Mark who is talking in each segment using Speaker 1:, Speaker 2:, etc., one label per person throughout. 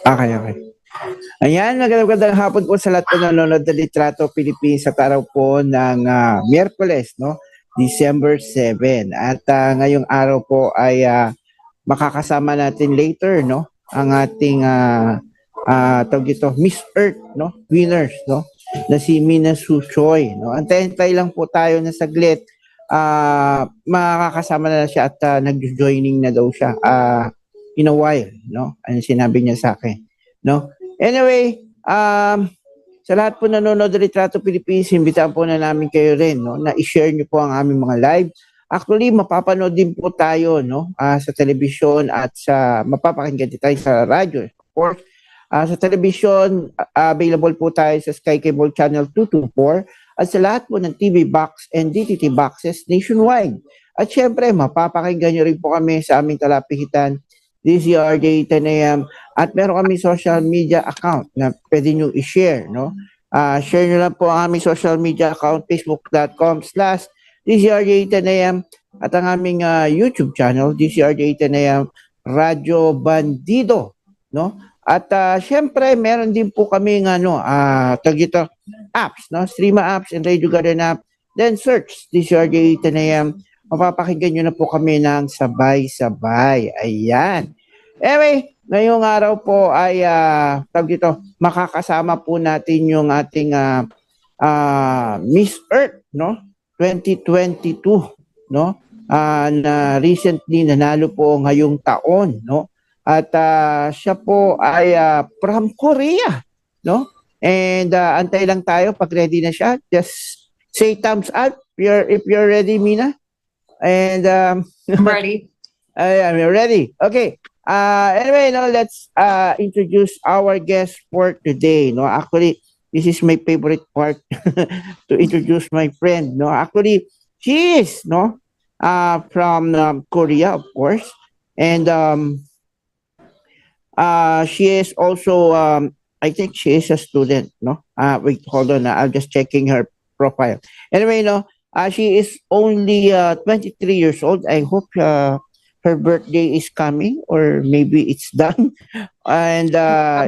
Speaker 1: Okay, okay. Ayan, magandang hapon po sa lahat po nanonood ng Litrato Philippines sa araw po ng Miyerkules, no? December 7. At ngayong araw po ay makakasama natin later, no? Ang ating tawag dito, Miss Earth, no? Winners, no? Na si Mina Su Choi, no? Antay-antay lang po tayo na saglit. Makakasama na siya at nag-joining na daw siya in a while, no? Ano sinabi niya sa akin, no? Anyway, sa lahat po nanonood ng Litrato Philippines, imbitahan po na namin kayo rin, no, na i-share niyo po ang aming mga live. Actually, mapapanood din po tayo, no, sa telebisyon at mapapakinggan din tayo sa radyo. Of course, sa telebisyon, available po tayo sa Sky Cable Channel 224 at sa lahat po ng TV box and DTT boxes nationwide. At syempre, mapapakinggan niyo rin po kami sa aming talapihitan, DZRJ 10 a.m. At meron kami social media account na pwede nyo i-share, no? Share nyo lang po ang aming social media account, facebook.com/DZRJ 10 a.m. At ang aming YouTube channel, DZRJ 10 a.m. Radyo Bandido, no? At syempre, meron din po kami tagito apps, no? Streama apps and Radio Garden app. Then search DZRJ 10 a.m. Mapapakinggan nyo na po kami ng sabay-sabay. Ayan. Anyway, ngayong araw po ay makakasama po natin yung ating Miss Earth, no? 2022, no? Na recently nanalo po ngayong taon, no? At siya po ay from Korea, no? And antay lang tayo pag ready na siya. Just say thumbs up if you're ready, Mina. And
Speaker 2: I'm ready.
Speaker 1: I'm ready. Okay. Anyway, now let's introduce our guest for today. No, actually, this is my favorite part to introduce my friend. No, actually, she is from Korea, of course, and she is also I think she is a student. No, wait, hold on. I'm just checking her profile. Anyway, no. She is only 23 years old. I hope her birthday is coming or maybe it's done. And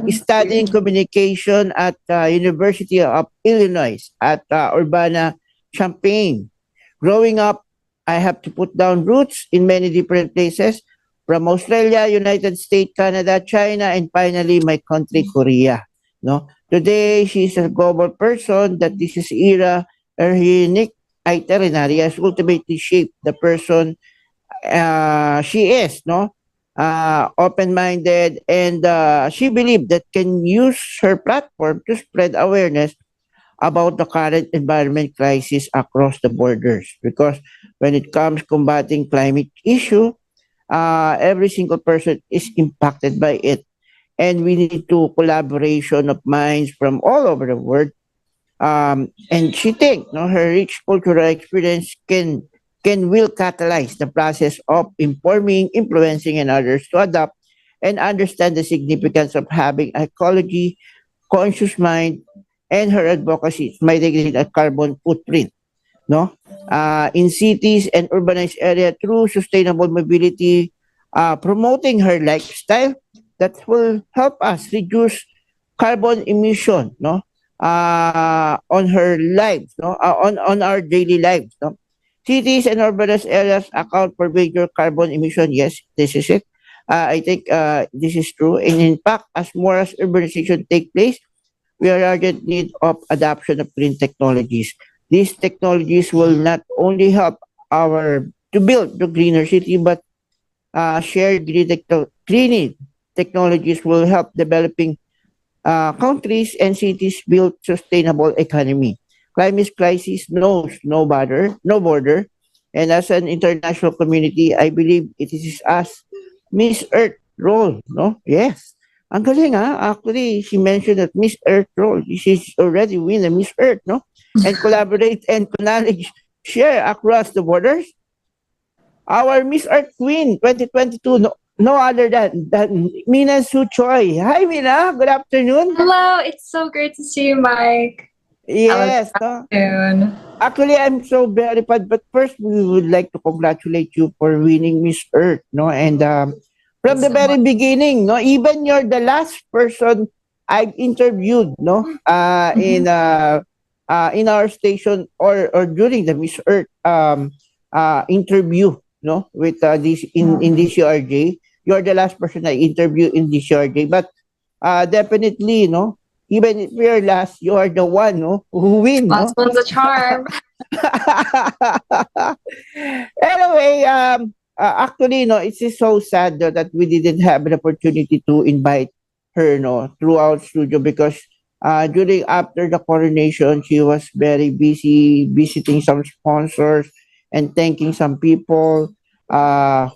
Speaker 1: studying communication at University of Illinois at Urbana-Champaign. Growing up, I have to put down roots in many different places from Australia, United States, Canada, China, and finally my country, Korea. No? Today, she's a global person that this is era her unique itinerary has ultimately shaped the person she is, no? Open-minded, and she believed that can use her platform to spread awareness about the current environment crisis across the borders. Because when it comes combating climate issue, every single person is impacted by it, and we need to collaboration of minds from all over the world. And she thinks her rich cultural experience will catalyze the process of informing, influencing, and others to adopt and understand the significance of having ecology conscious mind, and her advocacy mitigating a carbon footprint. No, in cities and urbanized area through sustainable mobility, promoting her lifestyle that will help us reduce carbon emission. No, on her lives, no, on our daily lives, no. Cities and urbanized areas account for major carbon emission. Yes, this is it. I think this is true. And in fact, as more as urbanization take place, we are urgent need of adoption of green technologies. These technologies will not only help to build the greener city, but shared green technologies will help developing countries and cities build sustainable economy. Climate crisis knows no border, and as an international community, I believe it is us, Miss Earth role, no? Yes. Ang galing Actually, she mentioned that Miss Earth role. She's already win the Miss Earth, no? And collaborate and knowledge share across the borders. Our Miss Earth Queen 2022, no other than Mina Su Choi. Hi, Mina. Good afternoon.
Speaker 2: Hello, it's so great to see you, Mike.
Speaker 1: Yes. Actually, I'm so very proud. But first, we would like to congratulate you for winning Miss Earth, no? And from the
Speaker 2: so
Speaker 1: very
Speaker 2: much.
Speaker 1: beginning, no, even you're the last person I've interviewed, no,
Speaker 2: Mhm.
Speaker 1: in our station or during the Miss Earth interview, no, with this in
Speaker 2: Yeah.
Speaker 1: DCRJ. You're the last person I interviewed in DCRJ, but definitely, no, even if you're last, you are the one, no, who win,
Speaker 2: Last
Speaker 1: no.
Speaker 2: one's a charm.
Speaker 1: Anyway, actually, no, it's just so sad though, that we didn't have an opportunity to invite her, no, through our studio because during after the coronation, she was very busy visiting some sponsors and thanking some people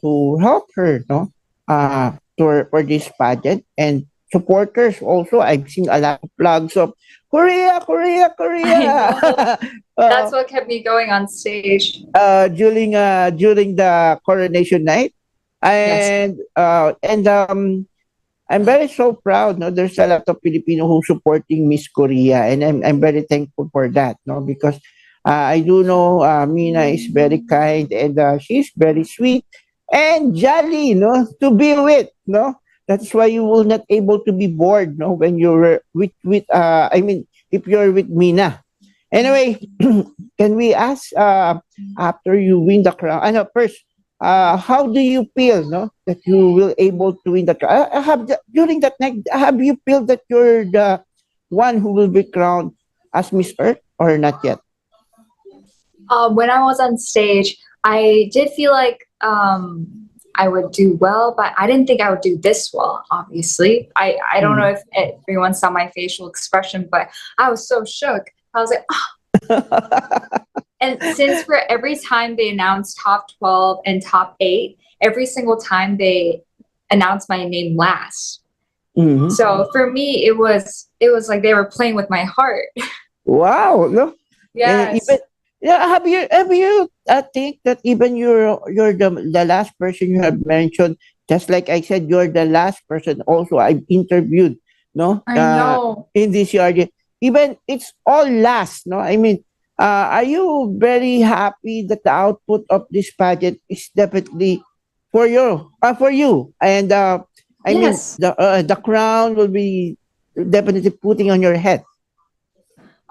Speaker 1: who helped her, no, for this pageant and supporters also. I've seen a lot of vlogs of Korea, Korea,
Speaker 2: I
Speaker 1: Korea.
Speaker 2: know.
Speaker 1: uh,
Speaker 2: That's what kept me going on stage.
Speaker 1: during the coronation night,
Speaker 2: Yes.
Speaker 1: and I'm very so proud. No, there's a lot of Filipino who supporting Miss Korea, and I'm very thankful for that. No, because I do know Mina is very kind and she's very sweet and jolly. No, to be with. No, that's why you will not able to be bored. No, when you're with I mean, if you're with Mina. Anyway, can we ask after you win the crown? I know first, how do you feel, no, that you will able to win the crown? During that night, have you feel that you're the one who will be crowned as Miss Earth or not yet?
Speaker 2: When I was on stage, I did feel like I would do well, but I didn't think I would do this well, obviously. I don't know
Speaker 1: Mm.
Speaker 2: if everyone saw my facial expression, but I was so shook. I was like, and since for every time they announced top 12 and top 8, every single time they announced my name last.
Speaker 1: Mhm.
Speaker 2: So for me, it was like they were playing with my heart.
Speaker 1: Wow, no, and even
Speaker 2: Yes.
Speaker 1: yeah, have you think that even you're the last person you have mentioned, just like I said, you're the last person also I've interviewed, no,
Speaker 2: I know.
Speaker 1: in this yard. Even it's all last, no. I mean, are you very happy that the output of this pageant is definitely for you, and I mean
Speaker 2: Yes.
Speaker 1: the crown will be definitely putting on your head.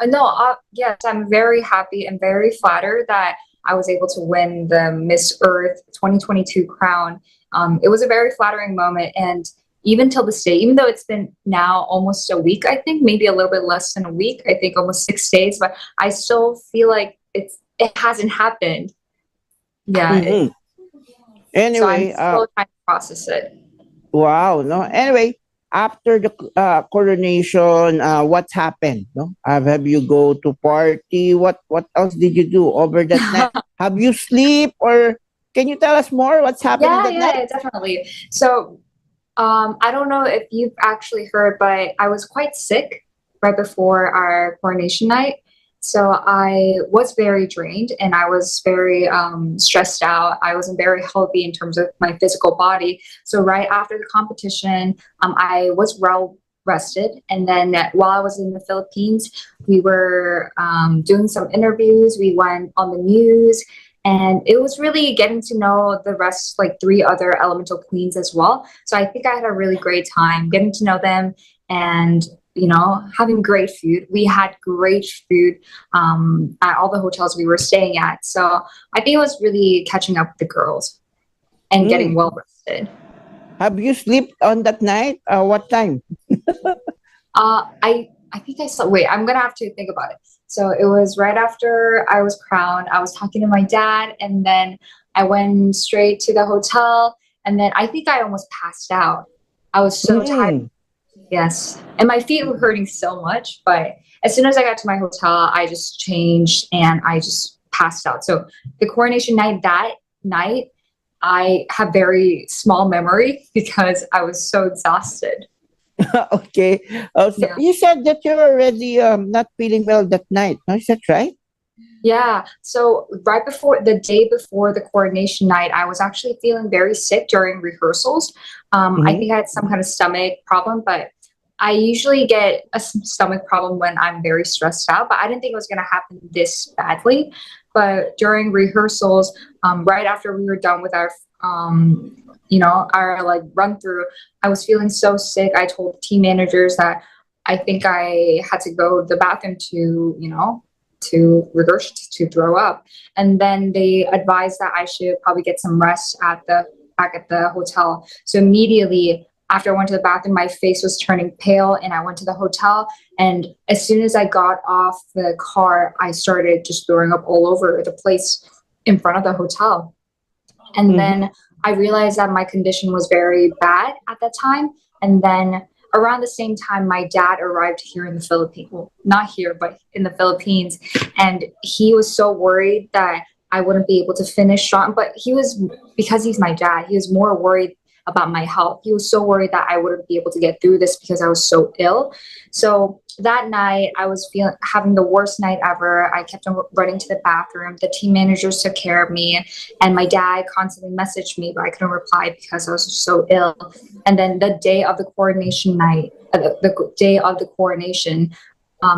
Speaker 2: No, yes, I'm very happy and very flattered that I was able to win the Miss Earth 2022 crown. It was a very flattering moment. And even till this day, even though it's been now almost a week, I think, maybe a little bit less than a week, I think almost 6 days, but I still feel like it hasn't happened. Yeah.
Speaker 1: Mhm.
Speaker 2: So I'm
Speaker 1: Anyway,
Speaker 2: still trying to process it.
Speaker 1: wow, no. Anyway, after the coronation, what happened? No, have you go to party? What else did you do over that night? Have you sleep or can you tell us more? What's happening
Speaker 2: Yeah,
Speaker 1: that night?
Speaker 2: yeah, definitely. So I don't know if you've actually heard, but I was quite sick right before our coronation night. So I was very drained and I was very stressed out. I wasn't very healthy in terms of my physical body. So right after the competition, I was well rested. And then while I was in the Philippines, we were doing some interviews. We went on the news. And it was really getting to know the rest, like 3 other elemental queens as well. So I think I had a really great time getting to know them and, having great food. We had great food at all the hotels we were staying at. So I think it was really catching up with the girls and getting
Speaker 1: Mm.
Speaker 2: well rested.
Speaker 1: Have you slept on that night? What time?
Speaker 2: I think I saw. Wait, I'm gonna have to think about it. So it was right after I was crowned. I was talking to my dad, and then I went straight to the hotel, and then I think I almost passed out. I was so tired.
Speaker 1: Mm.
Speaker 2: Yes, and my feet were hurting so much. But as soon as I got to my hotel, I just changed and I just passed out. So the coronation night, that night, I have very small memory because I was so exhausted.
Speaker 1: Okay. So
Speaker 2: Yeah.
Speaker 1: you said that you're already not feeling well that night. No, is that right?
Speaker 2: Yeah. So right before the day before the coordination night, I was actually feeling very sick during rehearsals. I
Speaker 1: Mm-hmm.
Speaker 2: think I had some kind of stomach problem, but I usually get a stomach problem when I'm very stressed out, but I didn't think it was going to happen this badly. But during rehearsals, right after we were done with our, our like run through, I was feeling so sick. I told the team managers that I think I had to go to the bathroom to regurgitate, to throw up. And then they advised that I should probably get some rest back at the hotel. So immediately after I went to the bathroom, my face was turning pale, and I went to the hotel. And as soon as I got off the car, I started just throwing up all over the place in front of the hotel. And then I realized that my condition was very bad at that time. And then around the same time, my dad arrived here in the Philippines. Well, not here, but in the Philippines. And he was so worried that I wouldn't be able to finish strong. But because he's my dad, he was more worried about my health. He was so worried that I wouldn't be able to get through this because I was so ill. So that night, I was having the worst night ever. I kept on running to the bathroom. The team managers took care of me, and my dad constantly messaged me, but I couldn't reply because I was so ill. And then the day of the coronation night, the day of the coronation,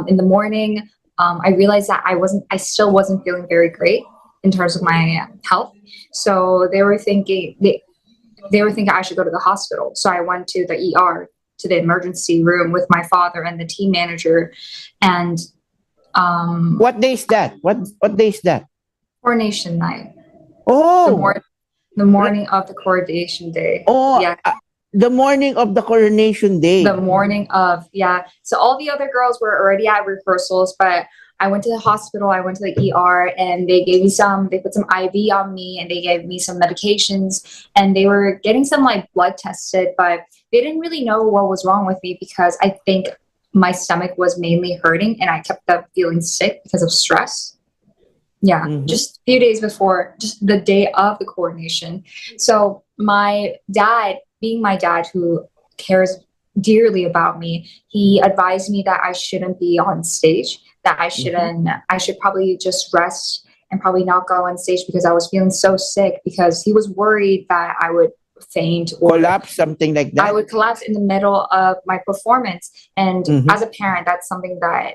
Speaker 2: in the morning, I realized that I still wasn't feeling very great in terms of my health. So they were thinking I should go to the hospital. So I went to the ER, to the emergency room with my father and the team manager. And
Speaker 1: what day is that? What day is that?
Speaker 2: Coronation night.
Speaker 1: Oh,
Speaker 2: the morning of the coronation day.
Speaker 1: Oh,
Speaker 2: yeah.
Speaker 1: The morning of the coronation day.
Speaker 2: The morning of, yeah. So all the other girls were already at rehearsals, but I went to the hospital, I went to the ER, and they put some IV on me, and they gave me some medications, and they were getting some like blood tested, but they didn't really know what was wrong with me because I think my stomach was mainly hurting and I kept up feeling sick because of stress. Yeah, just a few days before, just the day of the coronation. So my dad, being my dad who cares dearly about me, he advised me that I shouldn't be on stage, that I should probably just rest and probably not go on stage because I was feeling so sick, because he was worried that I would faint or
Speaker 1: collapse, something like that.
Speaker 2: I would collapse in the middle of my performance. And as a parent, that's something that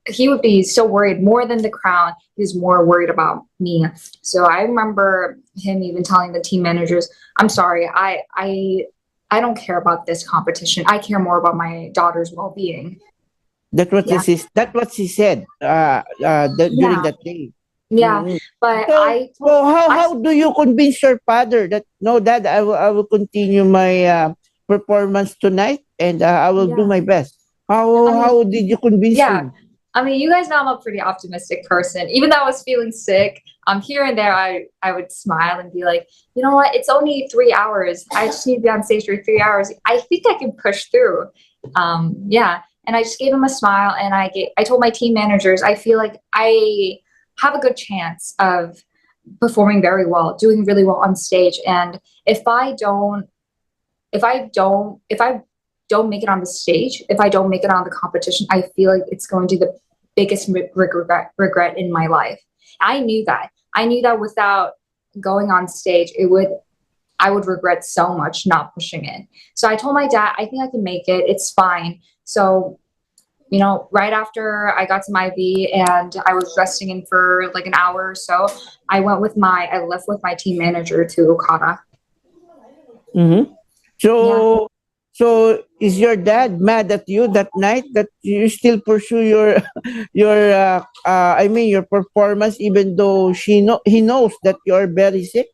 Speaker 2: he would be so worried. More than the crown, he was more worried about me. So I remember him even telling the team managers, I'm sorry, I don't care about this competition. I care more about my daughter's well-being.
Speaker 1: That's what he said during that day.
Speaker 2: Yeah, but
Speaker 1: how do you convince your father that no, Dad, I will continue my performance tonight, and I will do my best? How did you convince him?
Speaker 2: I mean, you guys know I'm a pretty optimistic person. Even though I was feeling sick, here and there, I would smile and be like, you know what? It's only 3 hours. I just need to be on stage for 3 hours. I think I can push through. And I just gave him a smile, and I told my team managers, I feel like I have a good chance of performing very well, doing really well on stage. And if I don't make it on the stage, if I don't make it on the competition, I feel like it's going to be the biggest regret in my life. I knew that without going on stage, I would regret so much not pushing it. So I told my dad, I think I can make it. It's fine. So, right after I got some IV and I was resting in for like an hour or so, I left with my team manager to Okada.
Speaker 1: So is your dad mad at you that night that you still pursue your performance, even though he knows that you're very sick?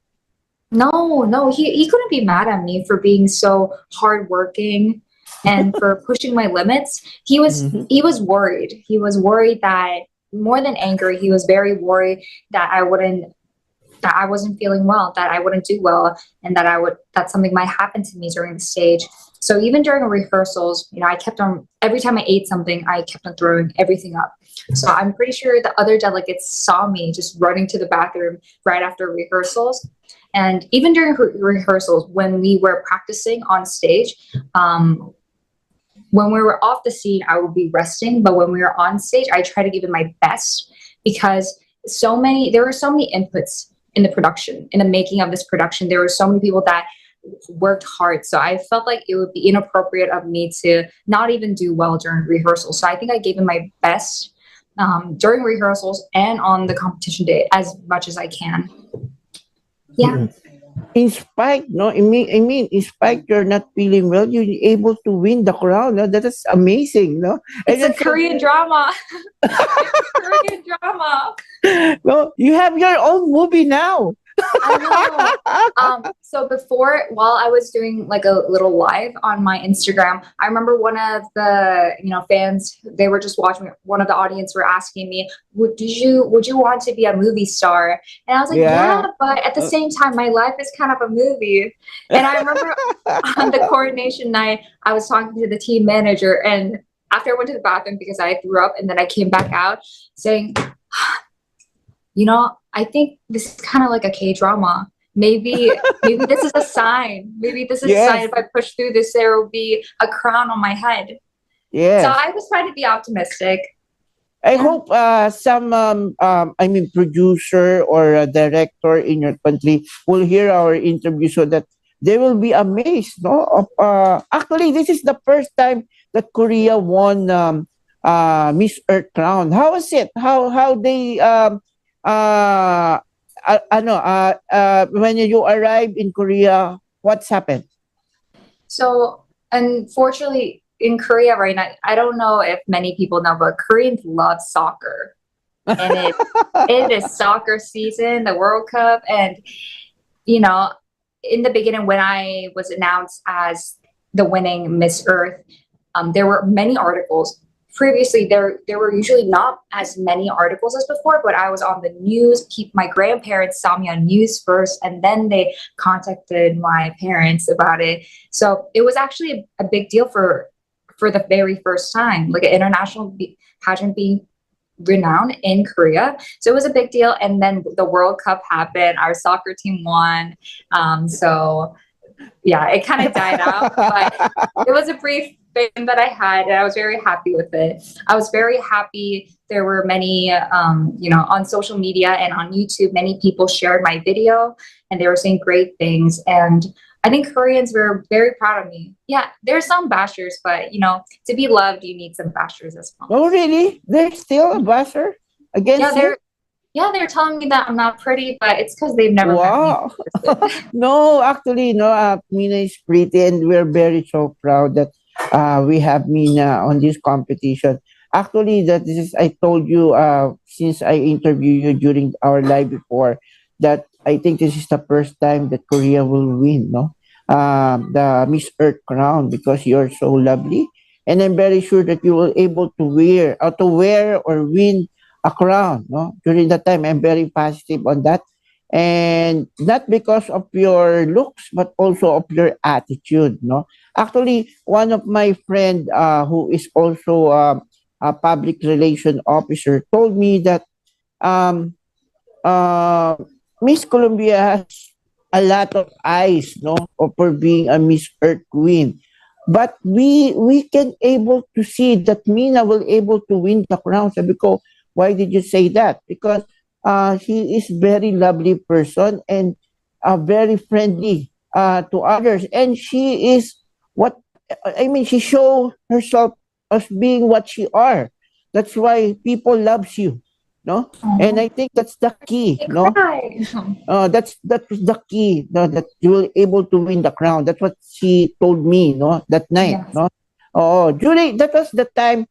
Speaker 2: No, he couldn't be mad at me for being so hardworking and for pushing my limits. He was worried. He was worried that, more than angry, he was very worried that I wasn't feeling well, that I wouldn't do well, and that something might happen to me during the stage. So even during rehearsals, I kept on, every time I ate something, I kept on throwing everything up. So I'm pretty sure the other delegates saw me just running to the bathroom right after rehearsals. And even during rehearsals, when we were practicing on stage, when we were off the scene, I would be resting. But when we were on stage, I try to give it my best, because there were so many inputs in the production, in the making of this production. There were so many people that worked hard. So I felt like it would be inappropriate of me to not even do well during rehearsals. So I think I gave it my best during rehearsals and on the competition day as much as I can. Yeah.
Speaker 1: In spite, no, I mean, in spite you're not feeling well, you're able to win the crown. No, that is amazing, no. And
Speaker 2: It's a
Speaker 1: then so,
Speaker 2: Korean drama. It's a Korean drama.
Speaker 1: no, you have your own movie now.
Speaker 2: I know. So before, while I was doing like a little live on my Instagram, I remember one of the, fans, they were just watching, one of the audience were asking me, would you want to be a movie star? And I was like, yeah,
Speaker 1: Yeah.
Speaker 2: but at the same time, my life is kind of a movie. And I remember on the coordination night, I was talking to the team manager, and after I went to the bathroom because I threw up and then I came back out saying, I think this is kind of like a K-drama. Maybe this is a sign. Maybe this is a sign.
Speaker 1: Yes.
Speaker 2: If I push through this, there will be a crown on my head. So
Speaker 1: Yes.
Speaker 2: I was trying to be optimistic.
Speaker 1: I
Speaker 2: Yeah.
Speaker 1: hope some producer or a director in your country will hear our interview so that they will be amazed. No, actually, this is the first time that Korea won Miss Earth crown. How is it? How they when you arrive in Korea, what's happened?
Speaker 2: So unfortunately, in Korea right now, I don't know if many people know, but Koreans love soccer, and it is soccer season, the World Cup, and you know, in the beginning when I was announced as the winning Miss Earth, there were many articles. Previously, there were usually not as many articles as before, but I was on the news. My grandparents saw me on news first, and then they contacted my parents about it. So it was actually a big deal for the very first time, like an international pageant being renowned in Korea. So it was a big deal. And then the World Cup happened. Our soccer team won. So yeah, it kind of died out, but it was a brief fame that I had, and I was very happy with it. I was very happy. There were many, on social media and on YouTube, many people shared my video, and they were saying great things. And I think Koreans were very proud of me. Yeah, there's some bashers, but to be loved, you need some bashers as well.
Speaker 1: Oh, really? There's still a basher against you?
Speaker 2: They're telling me that I'm not pretty, but it's because they've never
Speaker 1: Wow.
Speaker 2: met me.
Speaker 1: No, actually, no. Mina is pretty, and we're very so proud that we have Mina on this competition. Actually, that this is I told you since I interviewed you during our live before that I think this is the first time that Korea will win, no, the Miss Earth crown because you're so lovely, and I'm very sure that you will able to wear or win a crown, no, during that time. I'm very positive on that, and not because of your looks but also of your attitude, no. Actually, one of my friend who is also a public relation officer told me that um uh Miss Colombia has a lot of eyes, no, for being a Miss Earth queen, but we can able to see that Mina will able to win the crown. Sabi ko, why did you say that? Because she is very lovely person and very friendly to others, and she is what I mean. She show herself as being what she are. That's why people loves you, no. And I think that's the key,
Speaker 2: They
Speaker 1: no.
Speaker 2: cry.
Speaker 1: That's the key, no, that you will able to win the crown. That's what she told me, no, that night,
Speaker 2: Yes.
Speaker 1: no. Oh, during that was the time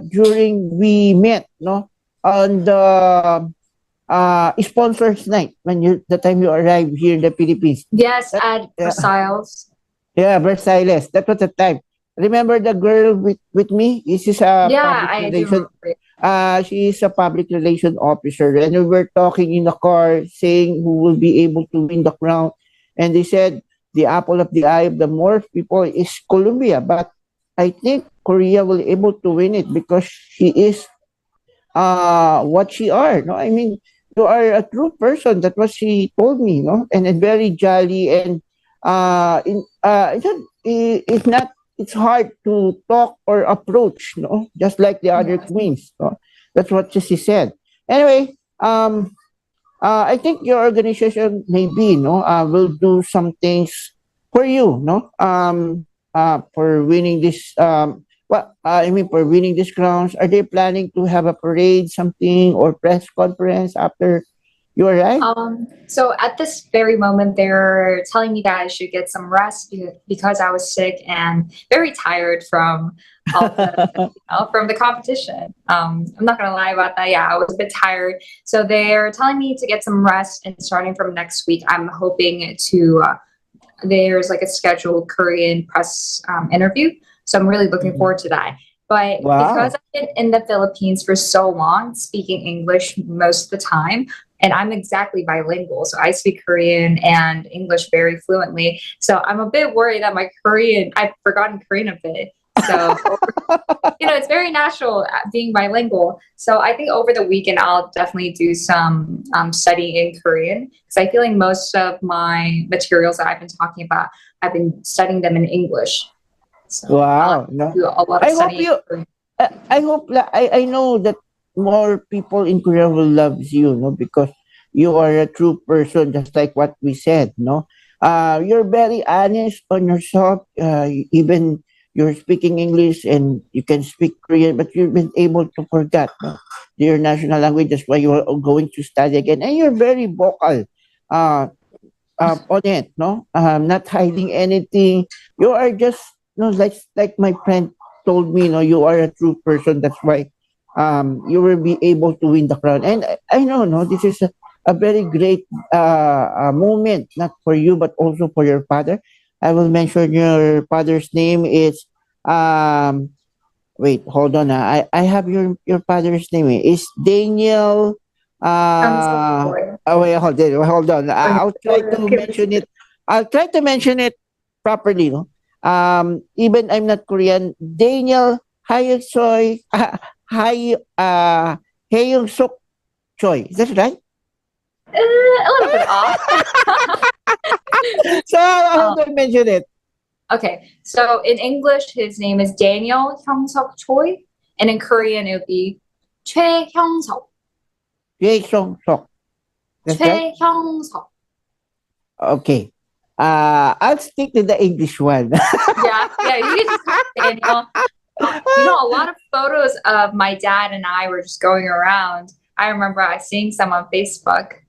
Speaker 1: during we met, no, on the sponsors night when the time you arrived here in the Philippines.
Speaker 2: Yes,
Speaker 1: That,
Speaker 2: at
Speaker 1: yeah,
Speaker 2: Versailles.
Speaker 1: yeah, Versailles. That was the time. Remember the girl with me? This is a
Speaker 2: Yeah,
Speaker 1: public
Speaker 2: I do
Speaker 1: relation.
Speaker 2: remember it.
Speaker 1: She is a public relation officer, and we were talking in the car, saying who will be able to win the crown. And they said the apple of the eye of the more people is Colombia, but I think Korea will able to win it because she is what she are. No, I mean, you are a true person. That was she told me, no, and very jolly, and it's not it's hard to talk or approach, no, just like the other
Speaker 2: Yes.
Speaker 1: queens, no? That's what she said. Anyway, I think your organization maybe no will do some things for you, no, for winning this I mean for winning these crowns. Are they planning to have a parade, something, or press conference after you arrive?
Speaker 2: So at this very moment, they're telling me that I should get some rest because I was sick and very tired from all from the competition. I'm not gonna lie about that. Yeah, I was a bit tired. So they're telling me to get some rest, and starting from next week, I'm hoping to. There's like a scheduled Korean press interview, so I'm really looking
Speaker 1: Mhm.
Speaker 2: forward to that. But because
Speaker 1: Wow.
Speaker 2: I've been in the Philippines for so long, speaking English most of the time, and I'm exactly bilingual, so I speak Korean and English very fluently. So I'm a bit worried that my Korean, I've forgotten Korean a bit. So it's very natural being bilingual. So I think over the weekend, I'll definitely do some studying in Korean because I feel like most of my materials that I've been talking about, I've been studying them in English. So I'll have
Speaker 1: Wow.
Speaker 2: to
Speaker 1: No.
Speaker 2: do a lot of
Speaker 1: I hope
Speaker 2: studying in
Speaker 1: you
Speaker 2: Korean.
Speaker 1: I hope I know that more people in Korea will love you, no, because you are a true person, just like what we said, no. You're very honest on yourself. Even you're speaking English and you can speak Korean, but you've been able to forget, no, your national language. That's why you are going to study again, and you're very vocal. Uh, on it, no, not hiding anything. You are just, no, like my friend told me, no, you are a true person. That's why, you will be able to win the crown. And I know, no, this is a very great moment, not for you but also for your father. I will mention your father's name. It's um. Wait, hold on. I have your father's name. It's Daniel.
Speaker 2: Boy.
Speaker 1: Oh wait, hold on. I'll try
Speaker 2: Okay,
Speaker 1: to
Speaker 2: okay.
Speaker 1: mention it. I'll try to mention it properly. No? Even I'm not Korean. Daniel Hayeksoy. Hay Heyung Suk Choi. Is that right?
Speaker 2: A little bit off.
Speaker 1: So how
Speaker 2: um,
Speaker 1: do I mention it?
Speaker 2: okay, so in English, his name is Daniel Hyung-seok Choi, and in Korean, it would be Choi Hyung-seok.
Speaker 1: Jae Song Sok. That's right.
Speaker 2: Choi Hyung-seok.
Speaker 1: Okay. I'll stick to the English one.
Speaker 2: Yeah, yeah, you can just call me Daniel. A lot of photos of my dad and I were just going around. I remember I seeing some on Facebook.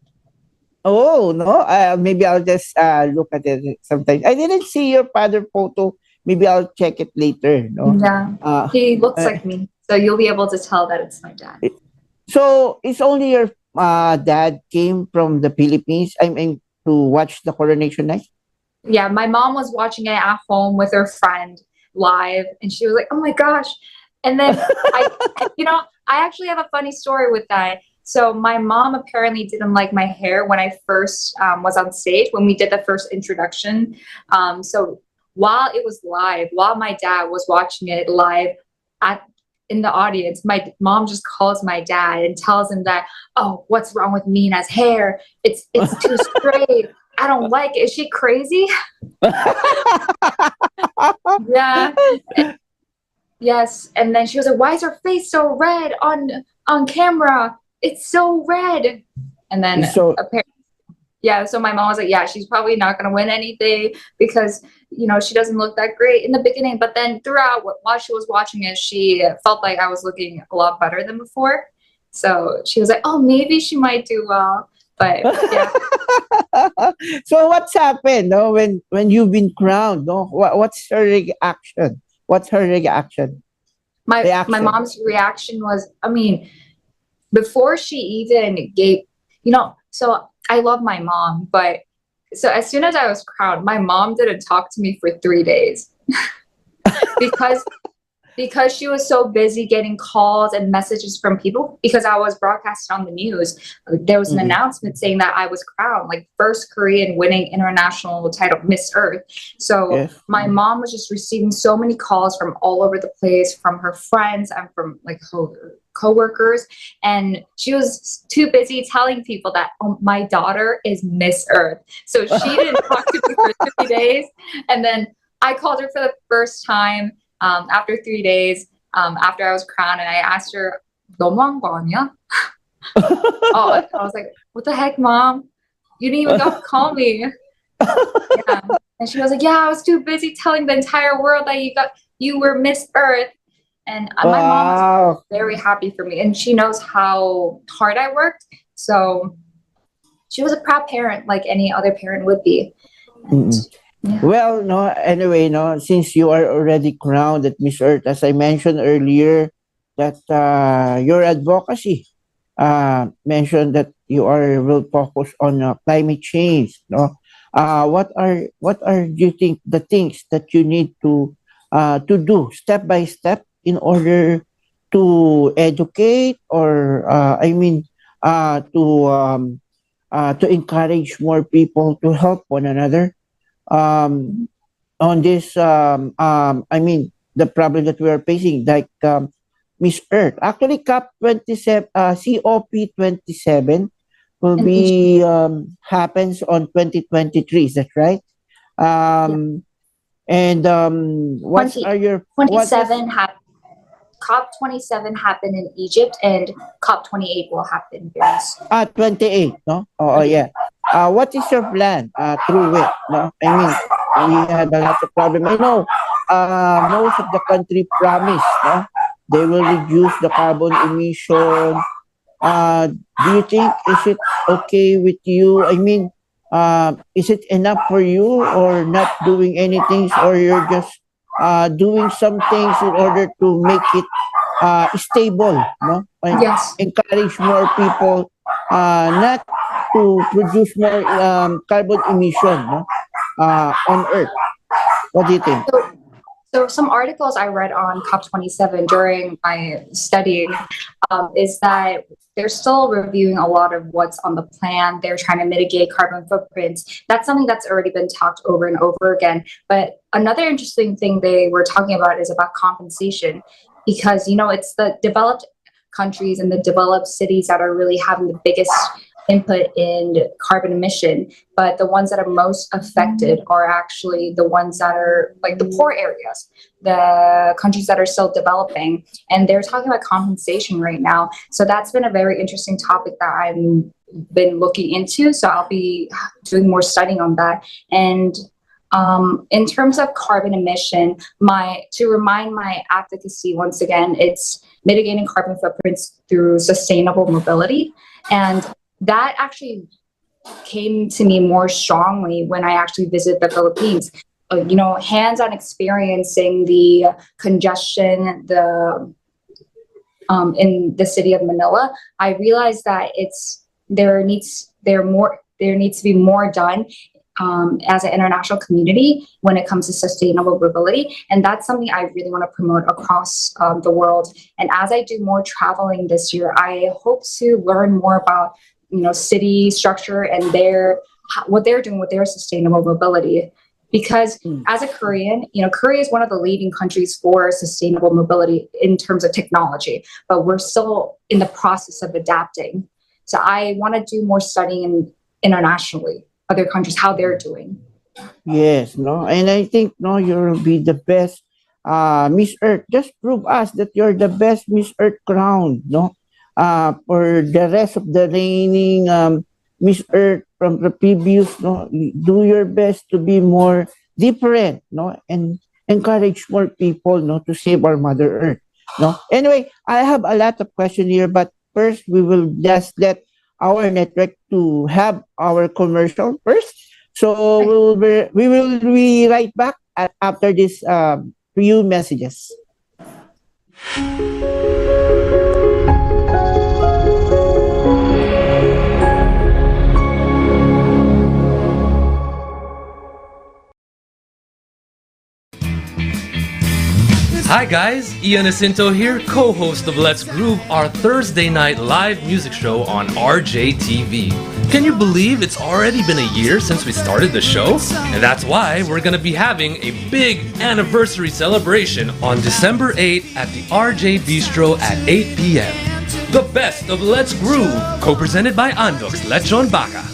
Speaker 1: Oh no, maybe I'll just look at it sometime. I didn't see your father photo. Maybe I'll check it later. No.
Speaker 2: Yeah,
Speaker 1: Uh,
Speaker 2: he looks
Speaker 1: uh,
Speaker 2: like me, so you'll be able to tell that it's my dad.
Speaker 1: so it's only your dad came from the Philippines. I mean to watch the coronation night.
Speaker 2: Yeah, my mom was watching it at home with her friend live, and she was like, "Oh my gosh!" And then I actually have a funny story with that. So my mom apparently didn't like my hair when I first was on stage when we did the first introduction. So while it was live, while my dad was watching it live at in the audience, my mom just calls my dad and tells him that, "Oh, what's wrong with Mina's hair? It's too straight. I don't like it. Is she crazy?" Yeah. Yes. And then she was like, "Why is her face so red on camera? It's so red." And then
Speaker 1: so
Speaker 2: apparently, yeah, so my mom was like, "Yeah, she's probably not gonna win anything because she doesn't look that great in the beginning." But then throughout, while she was watching it, she felt like I was looking a lot better than before. So she was like, "Oh, maybe she might do well." But yeah,
Speaker 1: so what's happened? No, when you've been crowned, no, what's her reaction? What's her reaction?
Speaker 2: my
Speaker 1: Reaction.
Speaker 2: mom's reaction was, I mean, before she even gave, so I love my mom, but so as soon as I was crowned, my mom didn't talk to me for 3 days because she was so busy getting calls and messages from people because I was broadcasted on the news. There was an
Speaker 1: Mm-mm.
Speaker 2: announcement saying that I was crowned, like first Korean winning international title, Miss Earth. So
Speaker 1: Yes.
Speaker 2: my mom was just receiving so many calls from all over the place, from her friends and from like her coworkers, and she was too busy telling people that, "Oh, my daughter is Miss Earth." So she didn't talk to me for 3 days, and then I called her for the first time after 3 days, after I was crowned, and I asked her, "너무한 거 아니야?" Oh, I was like, what the heck, mom? You didn't even go to call me. Yeah. And she was like, yeah, I was too busy telling the entire world that you were Miss Earth. And my mom was
Speaker 1: Wow.
Speaker 2: very happy for me, and she knows how hard I worked. So she was a proud parent, like any other parent would be. And
Speaker 1: Mm-mm.
Speaker 2: yeah,
Speaker 1: Well, no, anyway, no, since you are already crowned at Miss Earth, as I mentioned earlier, that your advocacy mentioned that you are will focus on climate change. No, what are you think the things that you need to do step by step in order to educate or to encourage more people to help one another um, on this the problem that we are facing, like Miss Earth. Actually, COP 27, COP 27 will
Speaker 2: in Egypt,
Speaker 1: be happens on 2023. Is that right?
Speaker 2: yeah,
Speaker 1: Um, and what
Speaker 2: 20,
Speaker 1: are your what was
Speaker 2: 27 COP 27 happened in Egypt, and COP 28 will happen very soon.
Speaker 1: 28? No. Oh, yeah. What is your plan through it? No, I mean we had a lot of problem. I know most of the country promise. No, they will reduce the carbon emission. Do you think is it okay with you? I mean, is it enough for you, or not doing anything, or you're just doing some things in order to make it stable, no? And
Speaker 2: Yes.
Speaker 1: encourage more people not to produce more carbon emission, no? On Earth. What do you think?
Speaker 2: So some articles I read on COP 27 during my studying is that they're still reviewing a lot of what's on the plan. They're trying to mitigate carbon footprints. That's something that's already been talked over and over again. But another interesting thing they were talking about is about compensation, because it's the developed countries and the developed cities that are really having the biggest input in carbon emission, but the ones that are most affected are actually the ones that are like the poor areas, the countries that are still developing, and they're talking about compensation right now. So that's been a very interesting topic that I've been looking into, so I'll be doing more studying on that. And in terms of carbon emission, to remind my advocacy once again, it's mitigating carbon footprints through sustainable mobility. And that actually came to me more strongly when I actually visited the Philippines. Hands-on experiencing the congestion, in the city of Manila, I realized that there needs to be more done as an international community when it comes to sustainable mobility. And that's something I really want to promote across the world. And as I do more traveling this year, I hope to learn more about city structure and what they're doing with their sustainable mobility. Because as a Korean, Korea is one of the leading countries for sustainable mobility in terms of technology, but we're still in the process of adapting. So I want to do more studying internationally, other countries, how they're doing.
Speaker 1: Yes, no, and I think no, you'll be the best Miss Earth. Just prove us that you're the best Miss Earth crown, no? For the rest of the reigning Miss Earth from the previous, no, do your best to be more different, no, and encourage more people, no, to save our Mother Earth, no. Anyway, I have a lot of questions here, but first we will just let our network to have our commercial first. So we will be right back after this few messages.
Speaker 3: Hi guys, Ian Jacinto here, co-host of Let's Groove, our Thursday night live music show on RJTV. Can you believe it's already been a year since we started the show? And that's why we're gonna be having a big anniversary celebration on December 8th at the RJ Bistro at 8 p.m. The best of Let's Groove, co-presented by Andox Lechon Baka.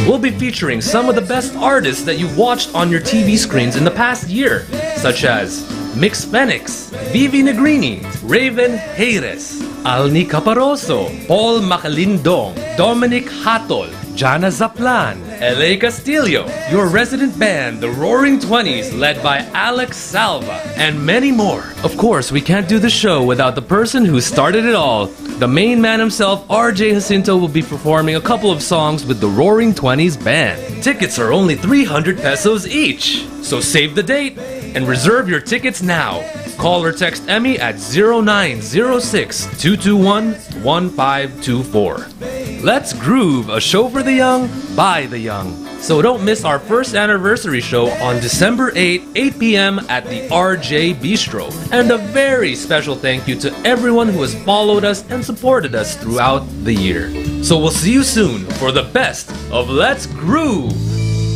Speaker 3: We'll be featuring some of the best artists that you've watched on your TV screens in the past year, such as Mix Phoenix, Vivi Negrini, Raven Hayres, Alni Caparoso, Paul Macalindong, Dominic Hatol, Jana Zaplan, L.A. Castillo, your resident band, the Roaring Twenties, led by Alex Salva, and many more. Of course, we can't do the show without the person who started it all. The main man himself, 𝗟𝗶𝘁𝗶𝗽𝗶, will be performing a couple of songs with the Roaring Twenties band. Tickets are only 300 pesos each. So save the date and reserve your tickets now. Call or text Emmy at 0906-221-1524. Let's Groove, a show for the young, by the young. So don't miss our first anniversary show on December 8, 8 p.m. at the RJ Bistro. And a very special thank you to everyone who has followed us and supported us throughout the year. So we'll see you soon for the best of Let's Groove.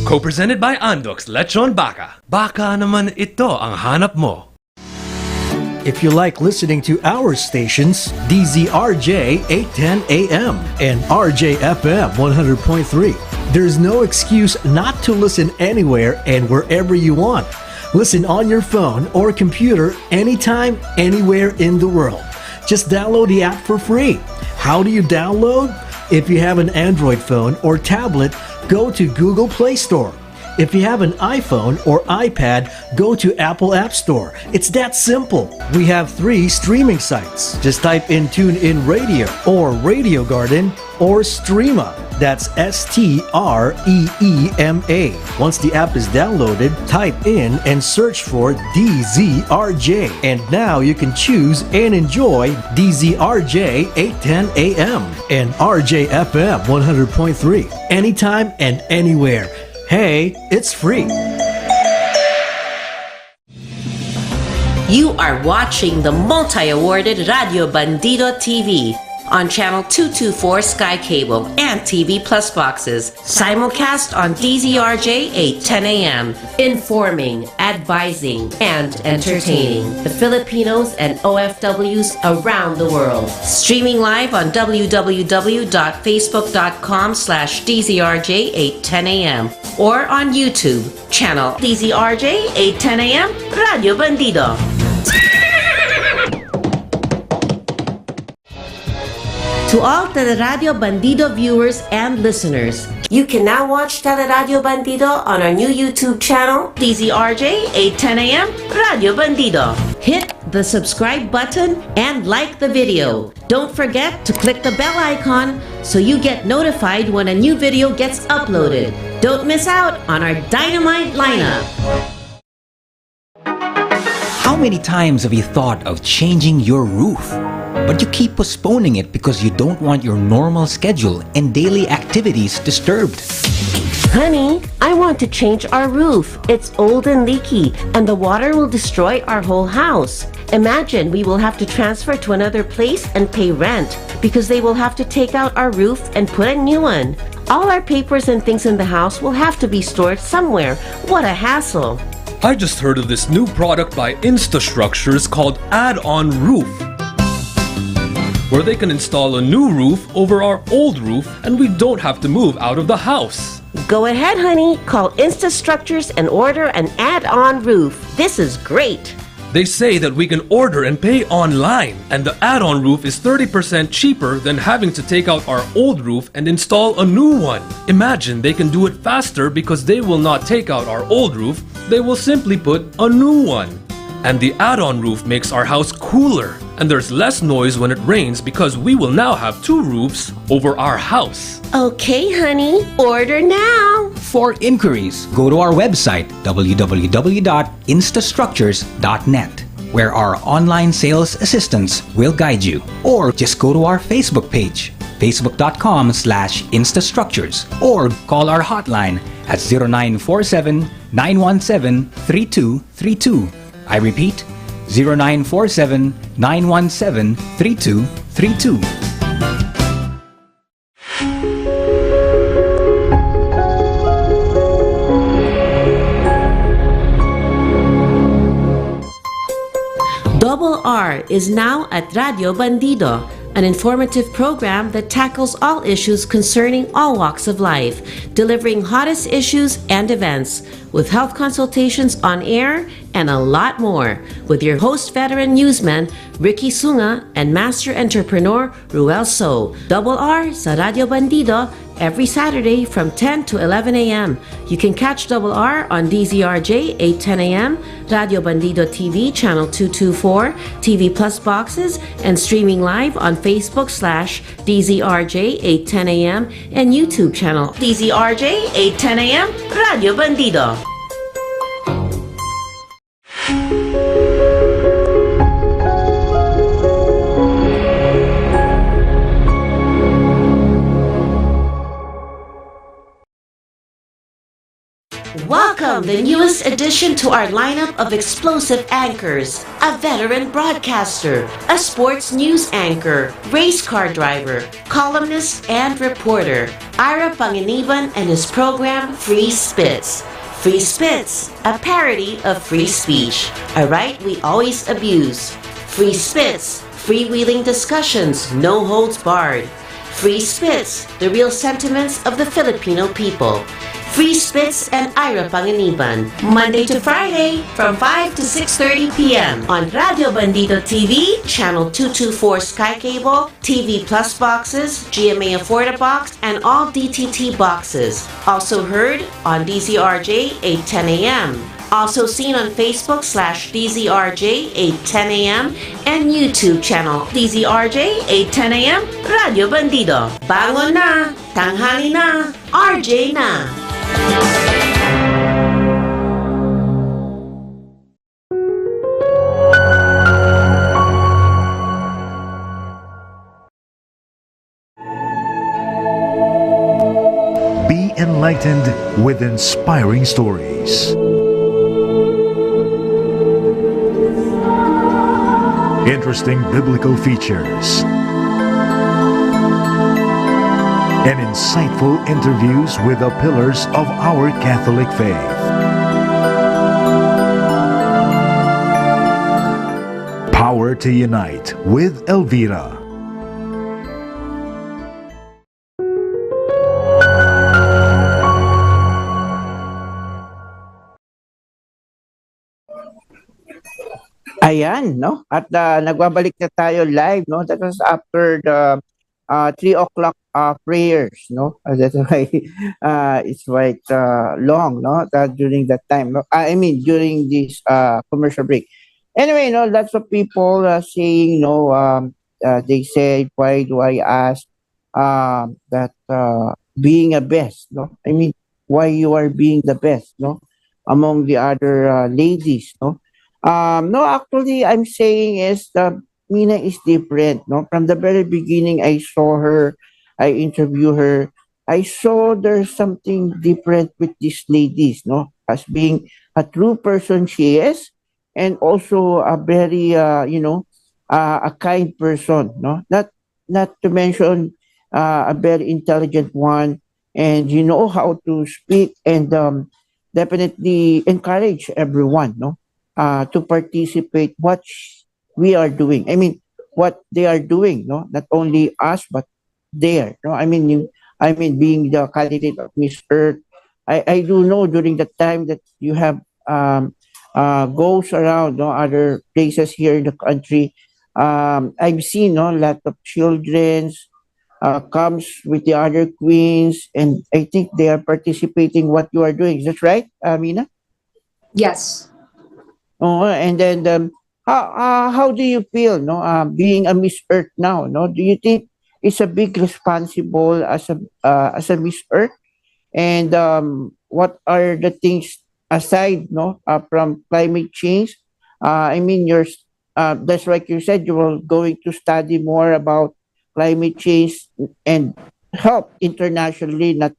Speaker 3: Co-presented by Andox Lechon Baka. Baka naman ito ang hanap mo.
Speaker 4: If you like listening to our stations, DZRJ 810 AM and RJFM 100.3, there's no excuse not to listen anywhere and wherever you want. Listen on your phone or computer anytime, anywhere in the world. Just download the app for free. How do you download? If you have an Android phone or tablet, go to Google Play Store. If you have an iPhone or iPad, go to Apple App Store. It's that simple. We have 3 streaming sites. Just type in TuneIn Radio or Radio Garden or Streema. That's STREEMA. Once the app is downloaded, type in and search for DZRJ. And now you can choose and enjoy DZRJ 810 AM and RJFM 100.3 anytime and anywhere. Hey, it's free.
Speaker 5: You are watching the multi-awarded Radio Bandido TV on channel 224 Sky Cable and TV Plus boxes. Simulcast on DZRJ 810 AM. Informing, advising, and entertaining the Filipinos and OFWs around the world. Streaming live on www.facebook.com/DZRJ 810 AM or on YouTube, channel DZRJ 810 AM, Radio Bandido. To all Teleradio Bandido viewers and listeners, you can now watch Teleradio Bandido on our new YouTube channel, DZRJ 810 AM, Radio Bandido. Hit the subscribe button and like the video. Don't forget to click the bell icon so you get notified when a new video gets uploaded. Don't miss out on our dynamite lineup.
Speaker 6: How many times have you thought of changing your roof? But you keep postponing it because you don't want your normal schedule and daily activities disturbed.
Speaker 5: Honey, I want to change our roof. It's old and leaky, and the water will destroy our whole house. Imagine we will have to transfer to another place and pay rent because they will have to take out our roof and put a new one. All our papers and things in the house will have to be stored somewhere. What a hassle.
Speaker 3: I just heard of this new product by InstaStructures called Add-On Roof, where they can install a new roof over our old roof and we don't have to move out of the house.
Speaker 5: Go ahead, honey. Call InstaStructures and order an add-on roof. This is great.
Speaker 3: They say that we can order and pay online, and the add-on roof is 30% cheaper than having to take out our old roof and install a new one. Imagine they can do it faster because they will not take out our old roof, they will simply put a new one. And the add-on roof makes our house cooler, and there's less noise when it rains because we will now have 2 roofs over our house.
Speaker 5: Okay, honey. Order now.
Speaker 6: For inquiries, go to our website www.instastructures.net, where our online sales assistants will guide you. Or just go to our Facebook page, facebook.com/instastructures, or call our hotline at 0947-917-3232. I repeat, 0947-917-3232.
Speaker 5: Double R is now at Radio Bandido. an informative program that tackles all issues concerning all walks of life, delivering hottest issues and events, with health consultations on air and a lot more, with your host veteran newsman Ricky Sunga and master entrepreneur Ruel So. Double R sa Radio Bandido every Saturday from 10 to 11 a.m. You can catch Double R on DZRJ 8:10 a.m., Radio Bandido TV channel 224, TV Plus boxes, and streaming live on Facebook/DZRJ 8:10 a.m. and YouTube channel DZRJ 8:10 a.m. Radio Bandido. Welcome, the newest addition to our lineup of explosive anchors. A veteran broadcaster, a sports news anchor, race car driver, columnist, and reporter. 𝗟𝗶𝘁𝗿𝗶𝗽𝗀 and his program, Free Spits. Free Spits, a parody of free speech, a right we always abuse. Free Spits, freewheeling discussions, no holds barred. Free Spits, the real sentiments of the Filipino people. Free Spits and 𝗟𝗶𝘁𝗍𝗂, Monday to Friday from 5 to 6:30 p.m. on Radio Bandido TV, channel 224 Sky Cable, TV Plus boxes, GMA Affordable box, and all DTT boxes. Also heard on DZRJ 8:10 a.m. Also seen on Facebook/DZRJ 8:10 a.m. and YouTube channel DZRJ 8:10 a.m. Radio Bandido. Bangon na! Tanghali na! RJ na!
Speaker 7: Be enlightened with inspiring stories. Interesting biblical features. And insightful interviews with the pillars of our Catholic faith. Power to Unite with Elvira.
Speaker 1: Ayan, no? At nagbabalik na tayo live, no? That was after the 3 o'clock prayers, no? That's why it's quite long, no? During that time, no? I mean, during this commercial break. Anyway, no, lots of people saying, no, they say, why do I ask that being a best, no? I mean, why you are being the best, no? Among the other ladies, no? No, actually, I'm saying is Mina is different. No, from the very beginning, I saw her, I interviewed her. I saw there's something different with these ladies. No, as being a true person she is, and also a very, a kind person. No, not to mention a very intelligent one, and you know how to speak and definitely encourage everyone. No. To participate what we are doing. I mean, what they are doing, no, not only us but there. No, I mean, being the candidate of Miss Earth, I do know during the time that you have goes around, no, other places here in the country. I've seen, no, a lot of childrens comes with the other queens, and I think they are participating what you are doing. Is that right, Mina?
Speaker 2: Yes.
Speaker 1: Oh, and then how do you feel, no, being a Miss Earth now? No, do you think it's a big responsible as a Miss Earth? And what are the things aside, no, from climate change? I mean, that's like you said, you were going to study more about climate change and help internationally, not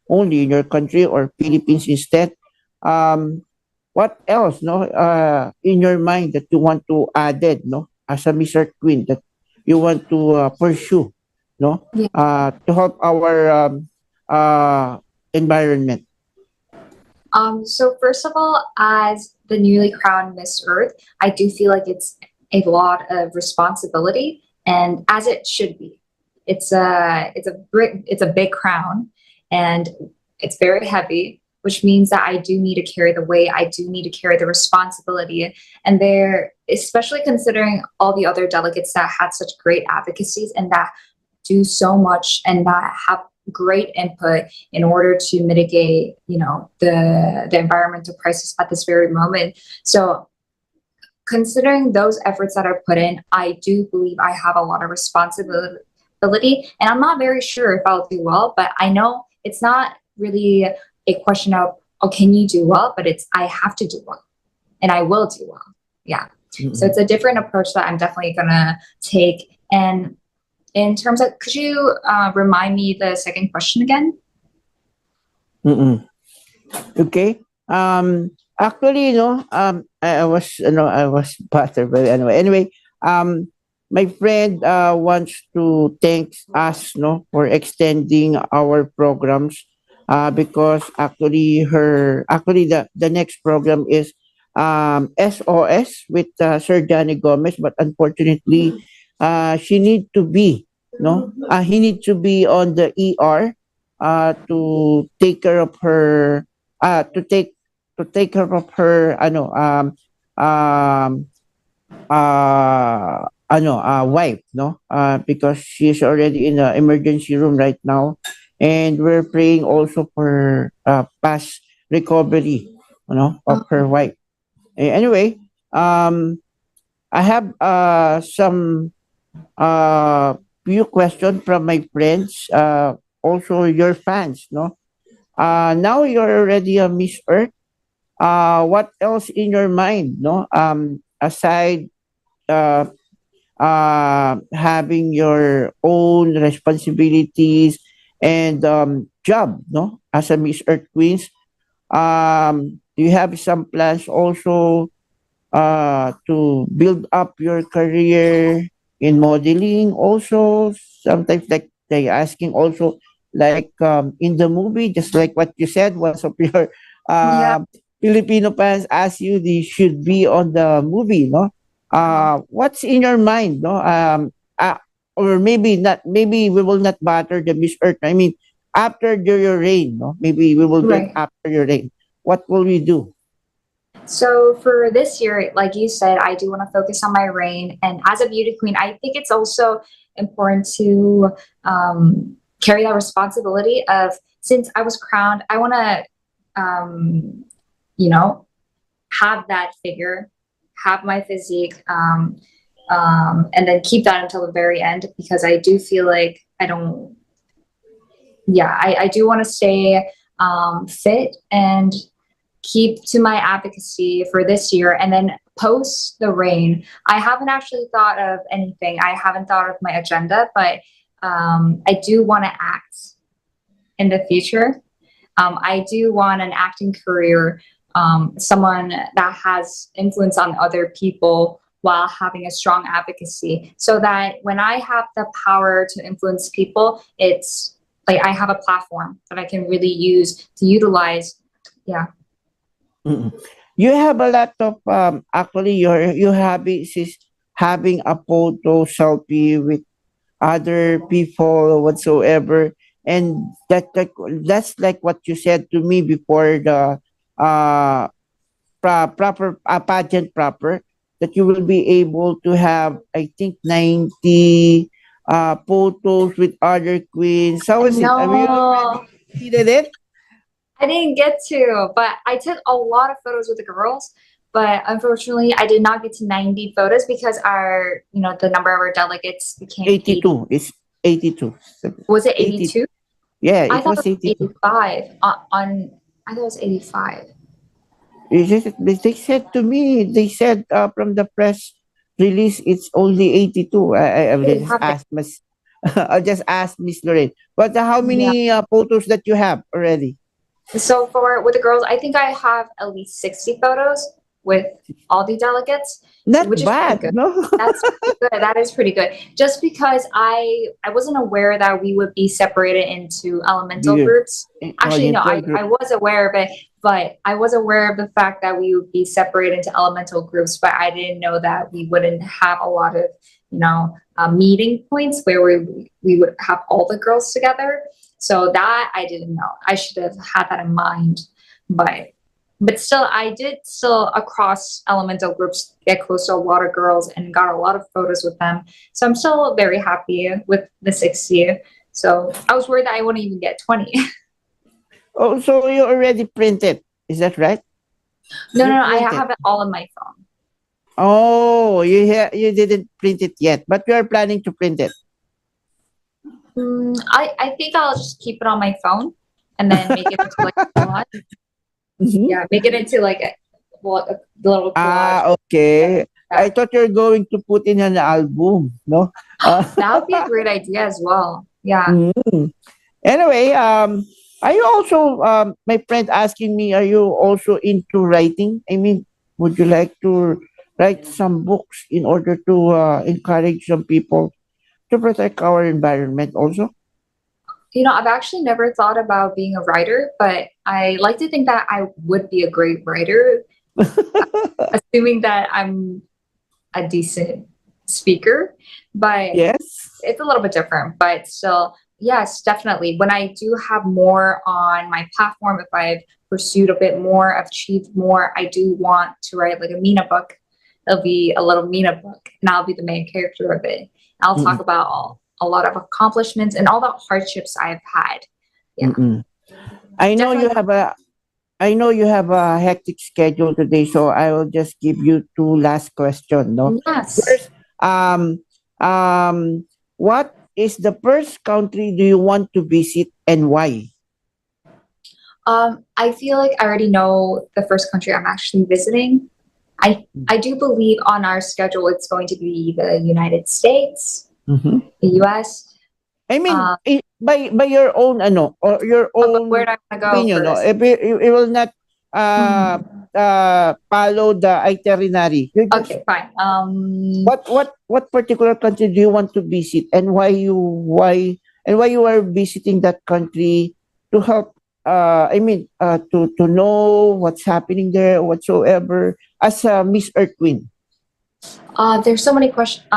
Speaker 1: only in your country or Philippines instead. What else, no, in your mind that you want to add it, no, as a Miss Earth Queen that you want to pursue, no, to help our environment?
Speaker 2: So first of all, as the newly crowned Miss Earth, I do feel like it's a lot of responsibility and as it should be. It's a big crown, and it's very heavy, which means that I do need to carry the weight. I do need to carry the responsibility, and there, especially considering all the other delegates that had such great advocacies and that do so much and that have great input in order to mitigate, the environmental crisis at this very moment. So considering those efforts that are put in, I do believe I have a lot of responsibility, and I'm not very sure if I'll do well, but I know it's not really a question of, oh, can you do well? But it's, I have to do well, and I will do well. Yeah. Mm-hmm. So it's a different approach that I'm definitely gonna take. And in terms of, could you remind me the second question again?
Speaker 1: Okay. Actually, I was bothered, but anyway, my friend wants to thank us, for extending our programs, because actually the next program is SOS with Sir Johnny Gomez, but unfortunately, she need to be, he need to be on the ER, to take care of her, wife, because she's already in the emergency room right now, and we're praying also for fast recovery, of her wife. Anyway, I have some few questions from my friends, also your fans, now you're already a Miss Earth. What else in your mind, aside having your own responsibilities and job, as a Miss Earth Queens? Do you have some plans also to build up your career in modeling? Also, sometimes like they asking also, like in the movie, just like what you said, once of your Filipino fans ask you, they should be on the movie, what's in your mind, or maybe not, maybe we will not batter the Miss Earth. I mean, after your reign, maybe we will get after your reign. What will we do?
Speaker 2: So for this year, like you said, I do want to focus on my reign. And as a beauty queen, I think it's also important to carry that responsibility of, since I was crowned, I want to, have that figure, have my physique, and then keep that until the very end, because I do feel like I do want to stay fit and keep to my advocacy for this year. And then post the reign, I haven't actually thought of anything. I haven't thought of my agenda, but I do want to act in the future. I do want an acting career, someone that has influence on other people while having a strong advocacy, so that when I have the power to influence people, it's like I have a platform that I can really use to utilize. Yeah.
Speaker 1: You have a lot of actually your hobby is having a photo selfie with other people whatsoever, and that's like what you said to me before the proper pageant proper, that you will be able to have, I think, 90 photos with other queens. How is it? Have you already completed it?
Speaker 2: I didn't get to, but I took a lot of photos with the girls. But unfortunately, I did not get to 90 photos because the number of our delegates became
Speaker 1: 82. It's 82.
Speaker 2: Was it 82?
Speaker 1: Yeah,
Speaker 2: I
Speaker 1: it
Speaker 2: thought
Speaker 1: was
Speaker 2: it was
Speaker 1: 82.
Speaker 2: 85. I thought it was 85.
Speaker 1: They said to me, from the press release, it's only 82. I'll just ask Miss, I'll just ask Miss Lorraine. But how many photos that you have already?
Speaker 2: So with the girls, I think I have at least 60 photos. with all the delegates,
Speaker 1: Not
Speaker 2: which is pretty
Speaker 1: bad,
Speaker 2: good.
Speaker 1: no?
Speaker 2: That's pretty good. That is pretty good. Just because I wasn't aware that we would be separated into elemental
Speaker 1: Weird.
Speaker 2: groups. Actually, no,
Speaker 1: Oriental group.
Speaker 2: I was aware of it, but I was aware of the fact that we would be separated into elemental groups, but I didn't know that we wouldn't have a lot of, meeting points where we would have all the girls together. So that I didn't know. I should have had that in mind, but still, I did still across elemental groups get close to a lot of girls and got a lot of photos with them. So I'm still very happy with the 60. So I was worried that I wouldn't even get 20.
Speaker 1: Oh, so you already printed. Is that right?
Speaker 2: No,
Speaker 1: You
Speaker 2: I
Speaker 1: printed.
Speaker 2: have it all on my phone.
Speaker 1: Oh, you didn't print it yet, but you are planning to print it.
Speaker 2: I think I'll just keep it on my phone and then make it into like a collage.
Speaker 1: Mhm.
Speaker 2: Yeah, make it into like a little collage.
Speaker 1: Ah, okay. I thought you're going to put in an album, no?
Speaker 2: That would be a great idea as well. Yeah.
Speaker 1: Anyway, are you also, my friend asking me, are you also into writing? I mean, would you like to write some books in order to encourage some people to protect our environment also?
Speaker 2: I've actually never thought about being a writer, but I like to think that I would be a great writer, assuming that I'm a decent speaker. But
Speaker 1: Yes.
Speaker 2: it's a little bit different, but still, yes, definitely. When I do have more on my platform, if I've pursued a bit more, I've achieved more, I do want to write like a Mina book. It'll be a little Mina book, and I'll be the main character of it. I'll talk about a lot of accomplishments and all the hardships I've had. Yeah.
Speaker 1: I know
Speaker 2: Definitely.
Speaker 1: you have a hectic schedule today, so I will just give you two last questions. No.
Speaker 2: Yes.
Speaker 1: First, what is the first country do you want to visit and why?
Speaker 2: I feel like I already know the first country I'm actually visiting. I do believe on our schedule it's going to be the United States, the US.
Speaker 1: I mean, by your own or your
Speaker 2: But
Speaker 1: own
Speaker 2: where do I want to go
Speaker 1: opinion, no?
Speaker 2: first?
Speaker 1: It will not follow the itinerary. You just-
Speaker 2: Okay, fine.
Speaker 1: What particular country do you want to visit, and why you are visiting that country to help? To know what's happening there whatsoever as a Miss Earth Queen.
Speaker 2: There's so many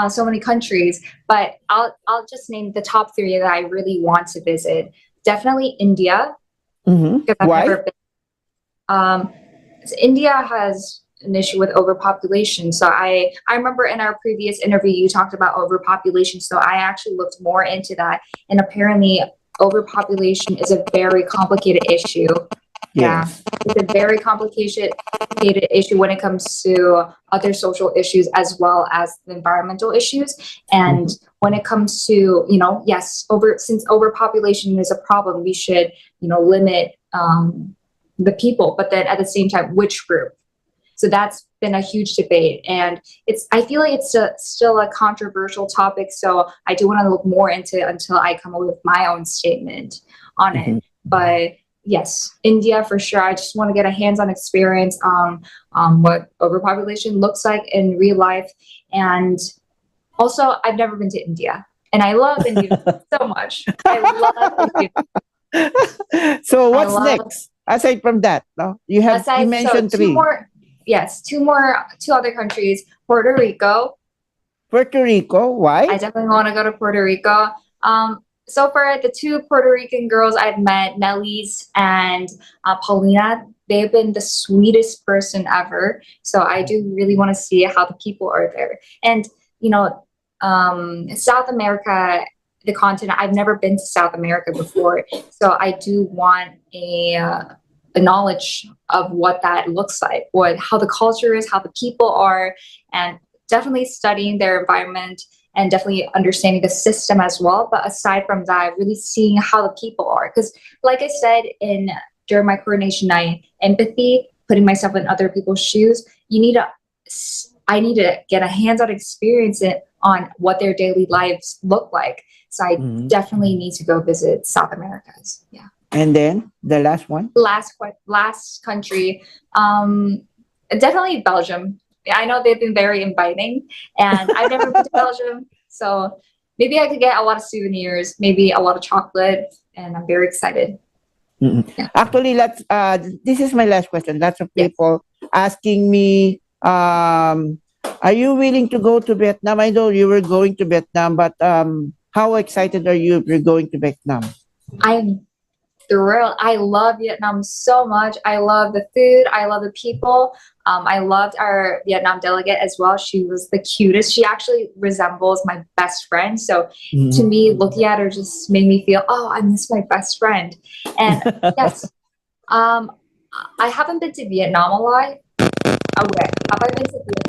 Speaker 2: so many countries, but I'll just name the top three that I really want to visit. Definitely India, because I've
Speaker 1: Why?
Speaker 2: never been. So India has an issue with overpopulation. So I remember in our previous interview you talked about overpopulation. So I actually looked more into that, and apparently overpopulation is a very complicated issue. Yeah,
Speaker 1: Yes.
Speaker 2: it's a very complicated issue when it comes to other social issues as well as the environmental issues. And when it comes to, yes, since overpopulation is a problem, we should, limit the people, but then at the same time, which group? So that's been a huge debate, and I feel like it's still a controversial topic. So I do want to look more into it until I come up with my own statement on it. But yes, India for sure. I just want to get a hands-on experience on what overpopulation looks like in real life. And also, I've never been to India, and I love India so much. I love India.
Speaker 1: So what's next aside from that? No, you mentioned three.
Speaker 2: Two other countries. Puerto Rico.
Speaker 1: Puerto Rico, why?
Speaker 2: I definitely want to go to Puerto Rico. So far, the two Puerto Rican girls I've met, Nelly's and Paulina, they've been the sweetest person ever. So I do really want to see how the people are there. And, South America, the continent, I've never been to South America before. So I do want a knowledge of what that looks like, how the culture is, how the people are, and definitely studying their environment and definitely understanding the system as well. But aside from that, really seeing how the people are. Because like I said during my coronation night, empathy, putting myself in other people's shoes, I need to get a hands-on experience on what their daily lives look like. So I definitely need to go visit South America. Yeah.
Speaker 1: And then the last one?
Speaker 2: Last country. Definitely Belgium. I know they've been very inviting, and I've never been to Belgium, so maybe I could get a lot of souvenirs, maybe a lot of chocolate, and I'm very excited.
Speaker 1: Mm-mm.
Speaker 2: Yeah.
Speaker 1: Actually, this is my last question. Lots of
Speaker 2: Yes.
Speaker 1: people asking me, are you willing to go to Vietnam? I know you were going to Vietnam, but how excited are you if you're going to Vietnam?
Speaker 2: I'm thrilled. I love Vietnam so much. I love the food. I love the people. I loved our Vietnam delegate as well. She was the cutest. She actually resembles my best friend. So to me, looking at her just made me feel, oh, I miss my best friend. And yes, I haven't been to Vietnam a lot. Okay,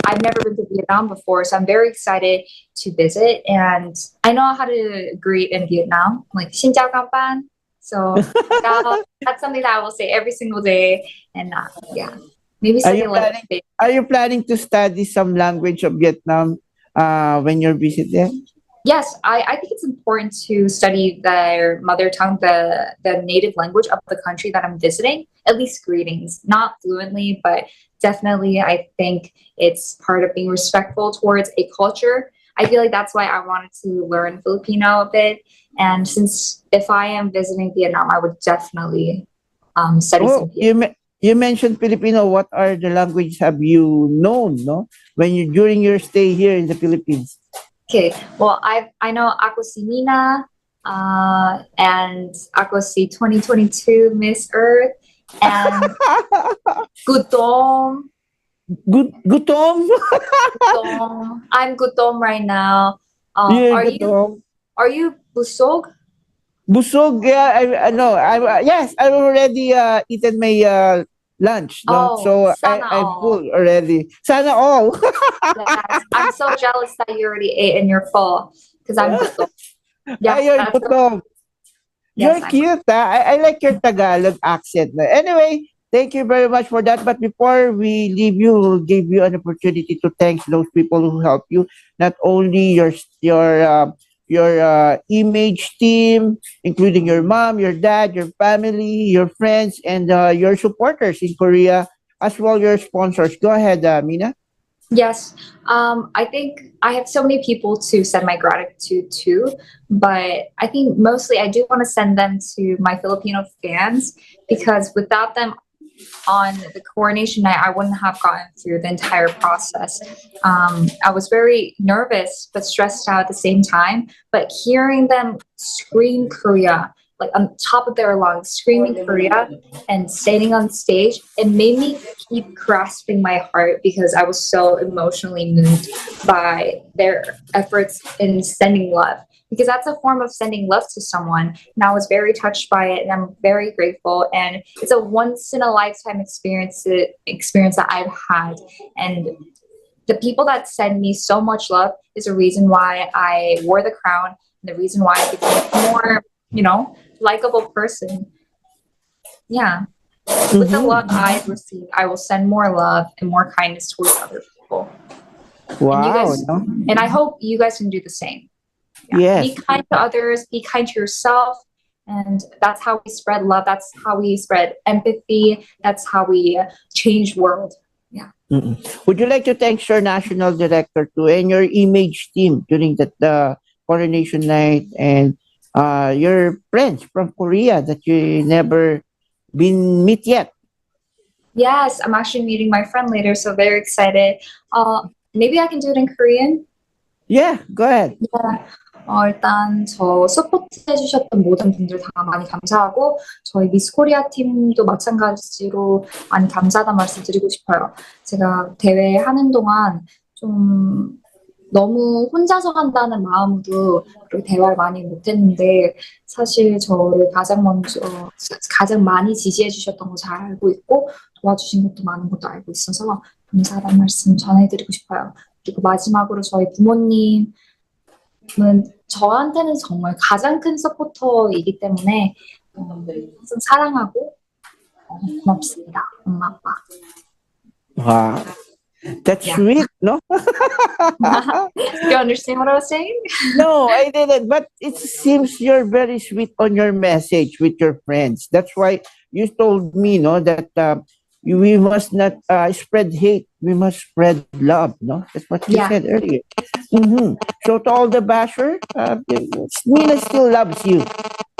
Speaker 2: I've never been to Vietnam before, so I'm very excited to visit. And I know how to greet in Vietnam, like Xin chào các bạn. So that's something that I will say every single day. And yeah, maybe
Speaker 1: Are
Speaker 2: study
Speaker 1: you
Speaker 2: a little
Speaker 1: planning?
Speaker 2: bit.
Speaker 1: Are you planning to study some language of Vietnam when you visit there?
Speaker 2: Yes, I think it's important to study their mother tongue, the native language of the country that I'm visiting, at least greetings, not fluently, but definitely I think it's part of being respectful towards a culture. I feel like that's why I wanted to learn Filipino a bit. And since if I am visiting Vietnam, I would definitely study
Speaker 1: Oh,
Speaker 2: some Vietnamese.
Speaker 1: you mentioned Filipino. What are the languages have you known? No, when you during your stay here in the Philippines.
Speaker 2: Okay, well, I know Ako si Mina, and Ako si 2022 Miss Earth, and Gutom.
Speaker 1: Gutom.
Speaker 2: Gutom. I'm Gutom right now.
Speaker 1: You're
Speaker 2: Are you
Speaker 1: gutom.
Speaker 2: Busog?
Speaker 1: Busog. Yeah, I know. Yes, I've already eaten my lunch. No,
Speaker 2: Oh,
Speaker 1: so
Speaker 2: sana
Speaker 1: I'm
Speaker 2: all.
Speaker 1: full already. Sana all.
Speaker 2: Yes, I'm so jealous that you already ate and you're full because I'm Gutom. Yes,
Speaker 1: You're
Speaker 2: that's the
Speaker 1: gutom.
Speaker 2: yes,
Speaker 1: You're
Speaker 2: I'm.
Speaker 1: cute. I like your Tagalog accent. Anyway, thank you very much for that. But before we leave you, we'll give you an opportunity to thank those people who help you. Not only your image team, including your mom, your dad, your family, your friends, and your supporters in Korea, as well your sponsors. Go ahead, Mina.
Speaker 2: Yes, I think I have so many people to send my gratitude to, but I think mostly I do want to send them to my Filipino fans because without them on the coronation night, I wouldn't have gotten through the entire process. I was very nervous but stressed out at the same time, but hearing them scream Korea, like on top of their lungs, screaming Korea and standing on stage, it made me keep grasping my heart because I was so emotionally moved by their efforts in sending love. Because that's a form of sending love to someone. And I was very touched by it and I'm very grateful. And it's a once in a lifetime experience that I've had. And the people that send me so much love is the reason why I wore the crown and the reason why I became a more, likable person. Yeah. With the love I've received, I will send more love and more kindness towards other people. And you
Speaker 1: Wow.
Speaker 2: guys,
Speaker 1: No?
Speaker 2: and I hope you guys can do the same. Yeah.
Speaker 1: Yes.
Speaker 2: Be kind to others, be kind to yourself. And that's how we spread love. That's how we spread empathy. That's how we change world. Yeah.
Speaker 1: Mm-mm. Would you like to thank your national director too and your image team during the coronation night and your friends from Korea that you never been meet yet?
Speaker 2: Yes, I'm actually meeting my friend later, so very excited. Maybe I can do it in Korean.
Speaker 1: Yeah, go ahead.
Speaker 2: Yeah. 일단 저 서포트해주셨던 모든 분들 다 많이 감사하고 저희 미스 코리아 팀도 마찬가지로 많이 감사하다는 말씀 드리고 싶어요. 제가 대회 하는 동안 좀 너무 혼자서 한다는 마음으로 그렇게 대화를 많이 못했는데 사실 저를 가장 먼저 가장 많이 지지해 주셨던 거 잘 알고 있고 도와주신 것도 많은 것도 알고 있어서 감사하다는 말씀 전해드리고 싶어요. 그리고 마지막으로 저희 부모님은 저한테는 정말 가장 큰 서포터이기 때문에 항상 사랑하고 고맙습니다. 엄마, 아빠.
Speaker 1: Wow. That's
Speaker 2: Yeah.
Speaker 1: sweet, no?
Speaker 2: Do you understand what I was saying?
Speaker 1: No, I didn't. But it seems you're very sweet on your message with your friends. That's why you told me, no, that we must not spread hate. We must spread love. No, that's what you
Speaker 2: Yeah.
Speaker 1: said earlier. Hmm. So to all the basher, Mina still loves you.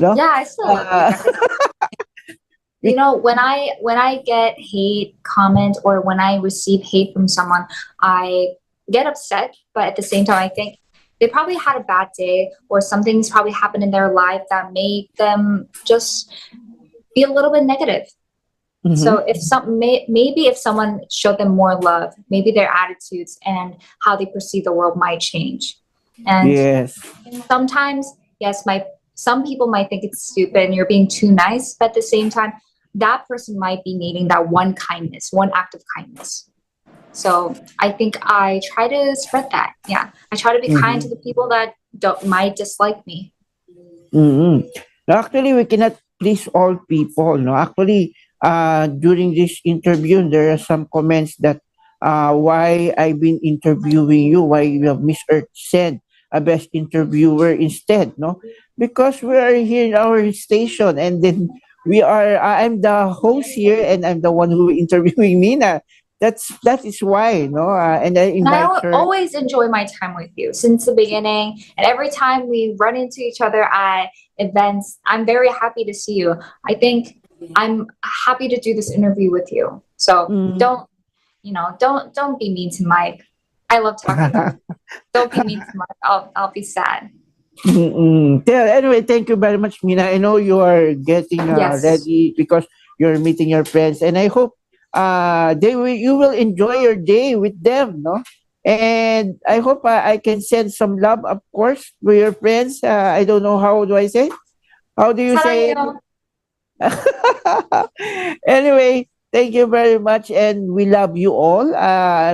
Speaker 1: No.
Speaker 2: Yeah, I still love you
Speaker 1: Uh,
Speaker 2: guys. You know, when I get hate comment or when I receive hate from someone, I get upset, but at the same time I think they probably had a bad day or something's probably happened in their life that made them just be a little bit negative. So
Speaker 1: mhm.
Speaker 2: if maybe if someone showed them more love, maybe their attitudes and how they perceive the world might change. And
Speaker 1: Yes.
Speaker 2: sometimes, yes, some people might think it's stupid and you're being too nice, but at the same time, that person might be needing that one kindness, one act of kindness. So I think I try to spread that. Yeah, I try to be kind to
Speaker 1: Mhm.
Speaker 2: the people that don't might dislike me.
Speaker 1: Mhm. Actually, we cannot please all people. No, actually, during this interview, there are some comments that why I've been interviewing you, why you have Miss Earth said a best interviewer instead. No, because we are here in our station, and then I'm the host here, and I'm the one who interviewing Mina. That is why. No, and I
Speaker 2: And I
Speaker 1: invite her.
Speaker 2: always enjoy my time with you since the beginning. And every time we run into each other at events, I'm very happy to see you. I think I'm happy to do this interview with you. So
Speaker 1: Mhm.
Speaker 2: don't be mean to Mike. I love talking to him. Don't be mean to Mike. I'll be sad.
Speaker 1: Mm-mm. Anyway, thank you very much, Mina. I know you are getting
Speaker 2: Yes.
Speaker 1: ready because you're meeting your friends, and I hope you will enjoy your day with them, no? And I hope I can send some love, of course, to your friends. I don't know how do I say. How do you say it?
Speaker 2: 사랑해요.
Speaker 1: Anyway, thank you very much, and we love you all.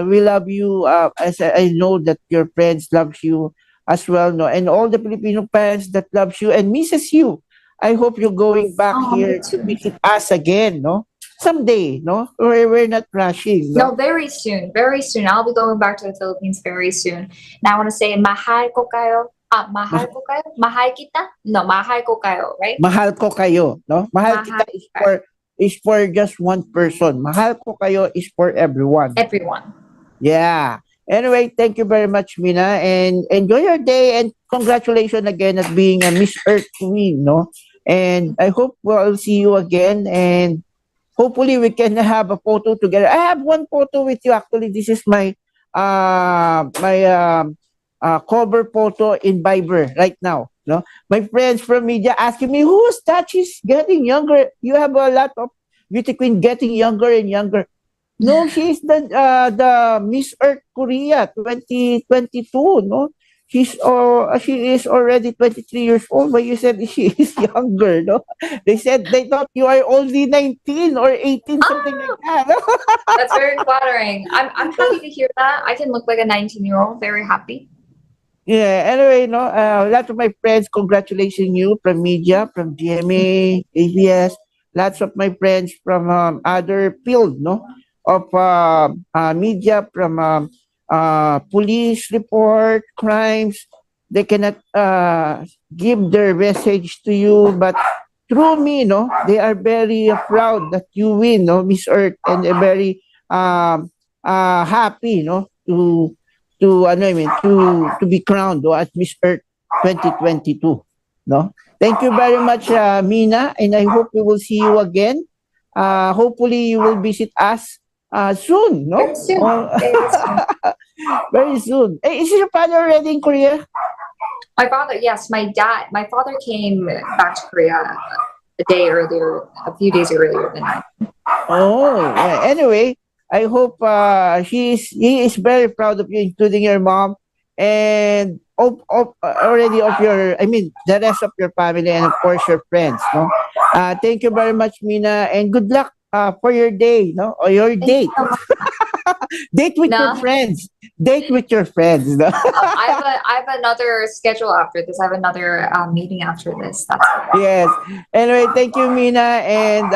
Speaker 1: We love you, as I know that your friends loves you as well, no, and all the Filipino parents that loves you and misses you. I hope you're going back
Speaker 2: Oh, me
Speaker 1: here to
Speaker 2: too.
Speaker 1: visit us again, no, someday, no. We're not rushing, no.
Speaker 2: No, very soon. Very soon. I'll be going back to the Philippines very soon. And I want to say mahal ko kayo. Mahal
Speaker 1: Ma-
Speaker 2: ko kayo? Mahal kita? No, mahal ko kayo, right?
Speaker 1: Mahal ko kayo, no. Mahal
Speaker 2: Mahal
Speaker 1: kita
Speaker 2: ko kayo.
Speaker 1: is for just one person. Mahal ko kayo is for everyone.
Speaker 2: Everyone.
Speaker 1: Yeah. Anyway, thank you very much, Mina, and enjoy your day. And congratulations again at being a Miss Earth Queen, no? And I hope we'll see you again. And hopefully we can have a photo together. I have one photo with you. Actually, this is my cover photo in Viber right now. No, my friends from media asking me, "Who's that? She's getting younger. You have a lot of beauty queen getting younger and younger." No, she's the Miss Earth Korea 2022. No, she is already 23 years old. But you said she is younger. No, they said they thought you are only 19 or 18, something like
Speaker 2: Ah,
Speaker 1: that.
Speaker 2: that's very flattering. I'm happy to hear that. I can look like a 19-year-old. Very happy.
Speaker 1: Yeah. Anyway, no, a lot of my friends congratulating you from media, from GMA, ABS. Lots of my friends from other field, no, of media, from police report, crimes. They cannot give their message to you, but through me, no, they are very proud that you win, no, Miss Earth, and they're very happy, no, to ano I mean to be crowned, no, as Miss Earth 2022, no. Thank you very much, Mina, and I hope we will see you again. Hopefully you will visit us soon, no?
Speaker 2: Very soon.
Speaker 1: Or
Speaker 2: Very soon.
Speaker 1: very soon. Hey, is your father already in Korea?
Speaker 2: My father, yes, my father came back to Korea a few days earlier than I.
Speaker 1: Oh, yeah. Anyway, I hope he is very proud of you, including your mom, and already of your, I mean, the rest of your family, and of course your friends. No, thank you very much, Mina, and good luck for your day, no, or your
Speaker 2: Thank you
Speaker 1: date.
Speaker 2: so much.
Speaker 1: Date with your
Speaker 2: No,
Speaker 1: friends. Date with your friends. No?
Speaker 2: I have another schedule after this. I have another meeting after this. That's it.
Speaker 1: Yes. Anyway, thank you, Mina, and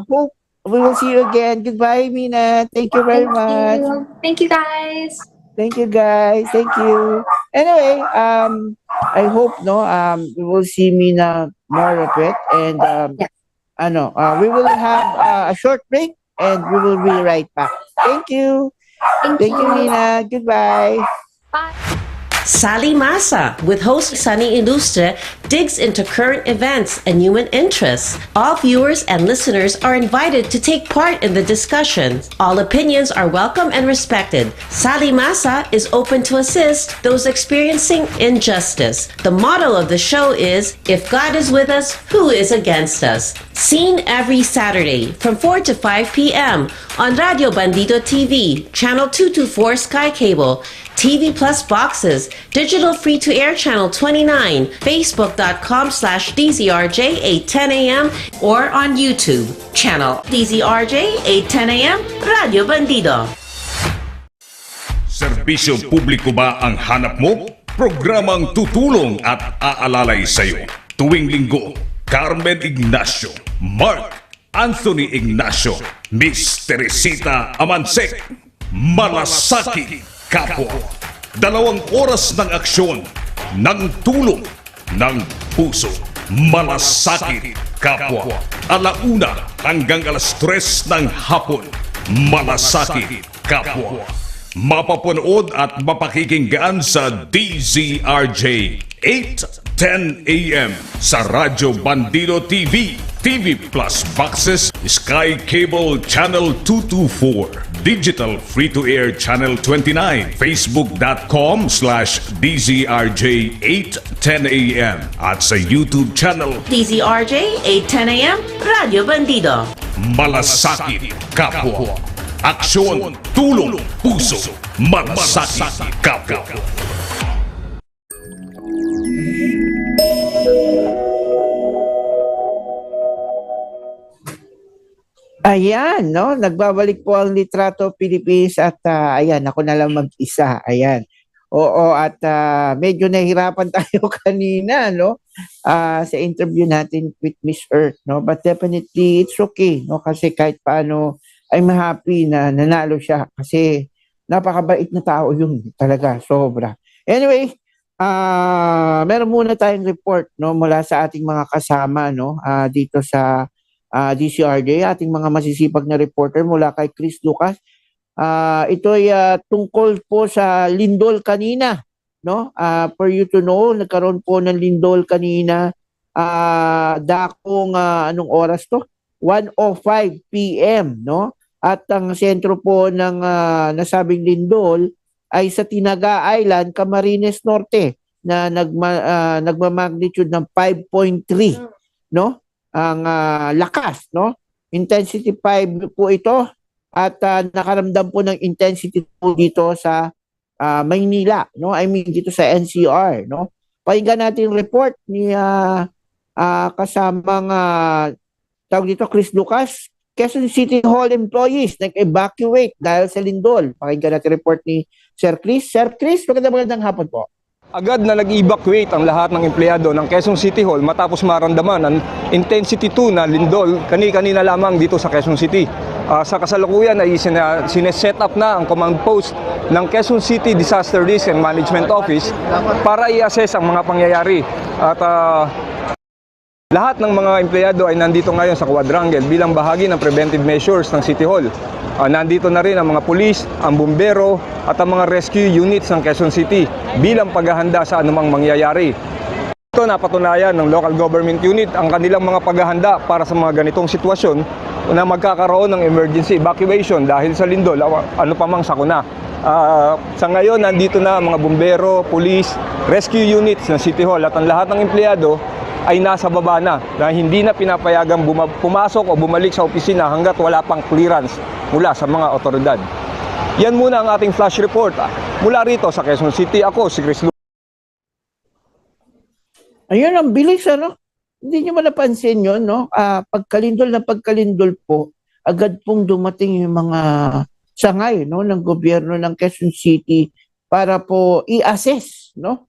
Speaker 1: hope we will see you again. Goodbye, Mina. Thank you very
Speaker 2: Thank
Speaker 1: much.
Speaker 2: you. Thank you, guys.
Speaker 1: Thank you, guys. Thank you. Anyway, I hope no we will see Mina more of it, and
Speaker 2: Yes.
Speaker 1: we will have a short break, and we will be right back. Thank you. Thank you, Nina. Goodbye.
Speaker 2: Bye.
Speaker 5: 𝗟𝗶𝘁𝗿𝗃 with host Sunny Ilustre digs into current events and human interests. All viewers and listeners are invited to take part in the discussion. All opinions are welcome and respected. 𝗟𝗶𝘁𝗃 is open to assist those experiencing injustice. The motto of the show is, if God is with us, who is against us? Seen every Saturday from 4 to 5 p.m. on Radio Bandido TV, Channel 224 Sky Cable, TV Plus boxes, digital free-to-air channel 29, facebook.com/DZRJ 810am, or on YouTube, channel DZRJ 810am, Radio Bandido.
Speaker 8: Serbisyo publiko ba ang hanap mo? Programang tutulong at aalalay sa iyo. Tuwing linggo, Carmen Ignacio, Mark Anthony Ignacio, Miss Teresita Amansek, Malasaki Kapwa. 2 oras ng aksyon, ng tulong, ng puso. Malasakit Kapwa. 1:00 hanggang 3:00 ng hapon. Malasakit Kapwa. Mapapanood at mapakikinggan sa DZRJ 8:10 AM sa Radyo Bandido TV, TV Plus boxes, Sky Cable Channel 224, Digital Free-to-Air Channel 29, Facebook.com/DZRJ 8:10 AM at sa YouTube channel
Speaker 5: DZRJ 810am, Radio Bandido.
Speaker 8: Malasakit Kapwa. Aksyon, tulong, puso, malasakit kapwa.
Speaker 1: Ayan, no? Nagbabalik po ang Litrato Philippines at ayan, ako na lang mag-isa. Ayan. Oo, at medyo nahihirapan tayo kanina, no? Sa interview natin with Miss Earth, no? But definitely, it's okay, no? Kasi kahit paano, I'm happy na nanalo siya kasi napakabait na tao yun talaga, sobra. Anyway, meron muna tayong report, no, mula sa ating mga kasama, no, dito sa DCRJ, ating mga masisipag na reporter mula kay Chris Lucas. Ito ay tungkol po sa lindol kanina, no? For you to know, nagkaroon po ng lindol kanina, dakong anong oras to? 1:05 PM, no? At ang sentro po ng nasabing lindol ay sa Tinaga Island, Camarines Norte, na nagma-magnitude ng 5.3, no? Ang lakas, no? Intensity 5 po ito at nakaramdam po ng intensity po dito sa Maynila, no? I mean dito sa NCR, no? Pakinggan natin yung report ni kasamang tawag dito Chris Lucas. Quezon City Hall employees nag-evacuate dahil sa lindol. Pakinggan natin report ni Sir Chris. Sir Chris, magandang hapon po.
Speaker 9: Agad na nag-evacuate ang lahat ng empleyado ng Quezon City Hall matapos maramdaman ang intensity 2 na lindol kanina lamang dito sa Quezon City. Sa kasalukuyan ay sineset up na ang command post ng Quezon City Disaster Risk and Management Office para i-assess ang mga pangyayari. At lahat ng mga empleyado ay nandito ngayon sa quadrangle bilang bahagi ng preventive measures ng City Hall. Nandito na rin ang mga pulis, ang bumbero at ang mga rescue units ng Quezon City bilang paghahanda sa anumang mangyayari. Ito napatunayan ng local government unit ang kanilang mga paghahanda para sa mga ganitong sitwasyon na magkakaroon ng emergency evacuation dahil sa lindol, ano pa mang sakuna. Sa ngayon, nandito na mga bumbero, pulis, rescue units ng City Hall at ang lahat ng empleyado ay nasa baba na hindi na pinapayagang pumasok o bumalik sa opisina hanggat wala pang clearance mula sa mga otoridad. Yan muna ang ating flash report. Mula rito sa Quezon City, ako si Chris Lu.
Speaker 1: Ayun, ang bilis, ano? Hindi nyo ba napansin yun, no? Pagkalindol po, agad pong dumating yung mga sangay, no, ng gobyerno ng Quezon City para po i-assess, no?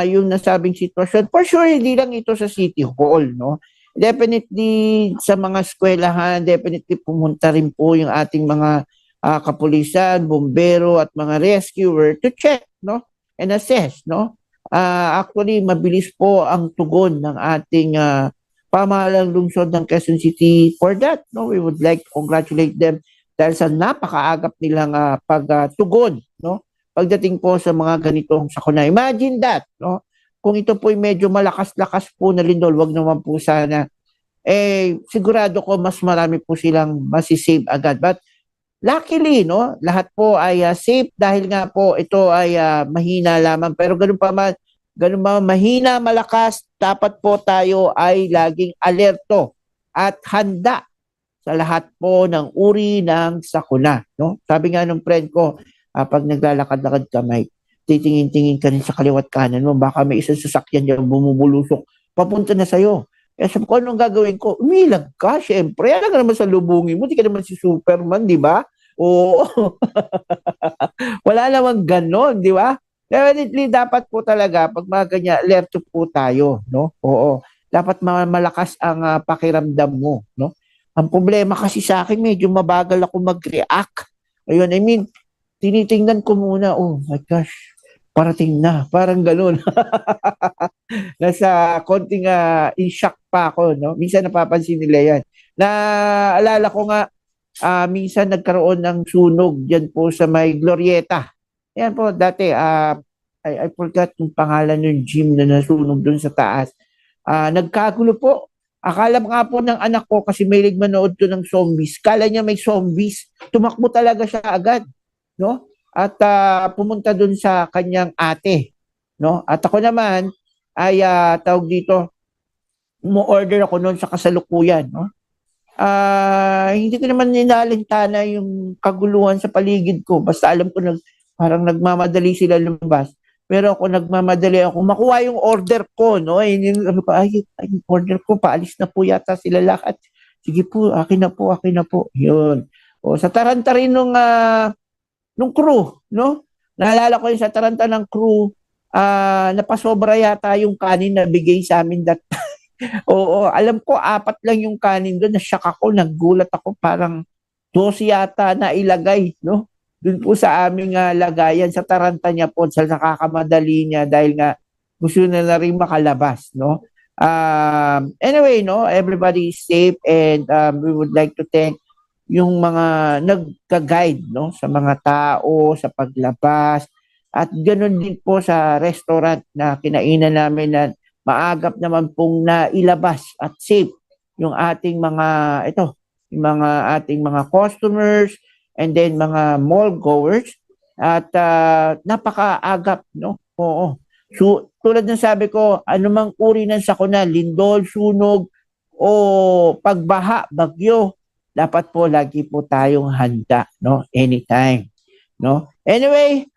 Speaker 1: Yung nasabing sitwasyon. For sure, hindi lang ito sa City Hall, no? Definitely sa mga eskwelahan, definitely pumunta rin po yung ating mga kapulisan, bombero at mga rescuer to check, no? And assess, no? Actually, mabilis po ang tugon ng ating pamahalang lungsod ng Quezon City for that. No, we would like to congratulate them dahil sa napakaagap nilang pagtugon, no, pagdating po sa mga ganitong sakuna. Imagine that, no? Kung ito po medyo malakas-lakas po na lindol, wag naman po sana, sigurado ko mas marami po silang masisave agad. But luckily, no, lahat po ay safe dahil nga po ito ay mahina lamang. Pero ganun pa mahina, malakas, dapat po tayo ay laging alerto at handa sa lahat po ng uri ng sakuna, no? Sabi nga ng friend ko, pag naglalakad-lakad ka, Mike, titingin-tingin ka rin sa kaliwat kanan mo, baka may isang sasakyan dyan bumubulusok, papunta na sa'yo. Sabi ko, anong gagawin ko? Umilag ka, syempre. Alam ka naman sa lubungin mo, di ka naman si Superman, di ba? Oo. Wala namang ganon, di ba? Definitely, dapat po talaga, pag mga ganyan, alerto po tayo, no? Oo. Dapat malakas ang pakiramdam mo, no? Ang problema kasi sa akin, medyo mabagal ako mag-react. Ayun, I mean, tinitingnan ko muna, oh my gosh, parating na, parang ganun. Nasa konting in-shock pa ako, no? Minsan napapansin nila yan. Naalala ko nga, minsan nagkaroon ng sunog dyan po sa may Glorieta. Yan po, dati, I forgot yung pangalan ng gym na nasunog doon sa taas. Nagkagulo po. Akala nga po ng anak ko, kasi may manood to ng zombies. Kala niya may zombies. Tumakbo talaga siya agad, no? At pumunta doon sa kanyang ate, no? At ako naman ay tawag dito, mo-order ako noon sa kasalukuyan, no? Hindi ko naman ninalintana yung kaguluhan sa paligid ko. Basta alam ko parang nagmamadali sila lumabas. Pero ako nagmamadali ako makuha yung order ko, no? Yung order ko, paalis na po yata sila lahat. Sige po, akin na po. Yun. O, sa taranta rin nung crew, no? Naalala ko yung sa taranta ng crew, napasobra yata yung kanin na bigay sa amin that Oo, alam ko 4 lang yung kanin doon. Na-shock ako, naggulat ako, parang 12 yata na ilagay, no? Doon po sa aming lagayan, sa taranta niya po, sa nakakamadali niya dahil nga gusto na rin makalabas, no? Anyway, no, everybody is safe and we would like to thank yung mga nagka-guide, no, sa mga tao, sa paglabas, at ganoon din po sa restaurant na kinainan namin na maagap naman pong nailabas at safe yung ating yung mga ating mga customers and then mga mall goers at napakaagap, no? Oo. So, tulad ng sabi ko, anumang uri ng sakuna, lindol, sunog o pagbaha, bagyo, dapat po lagi po tayong handa, no? Anytime, no? Anyway,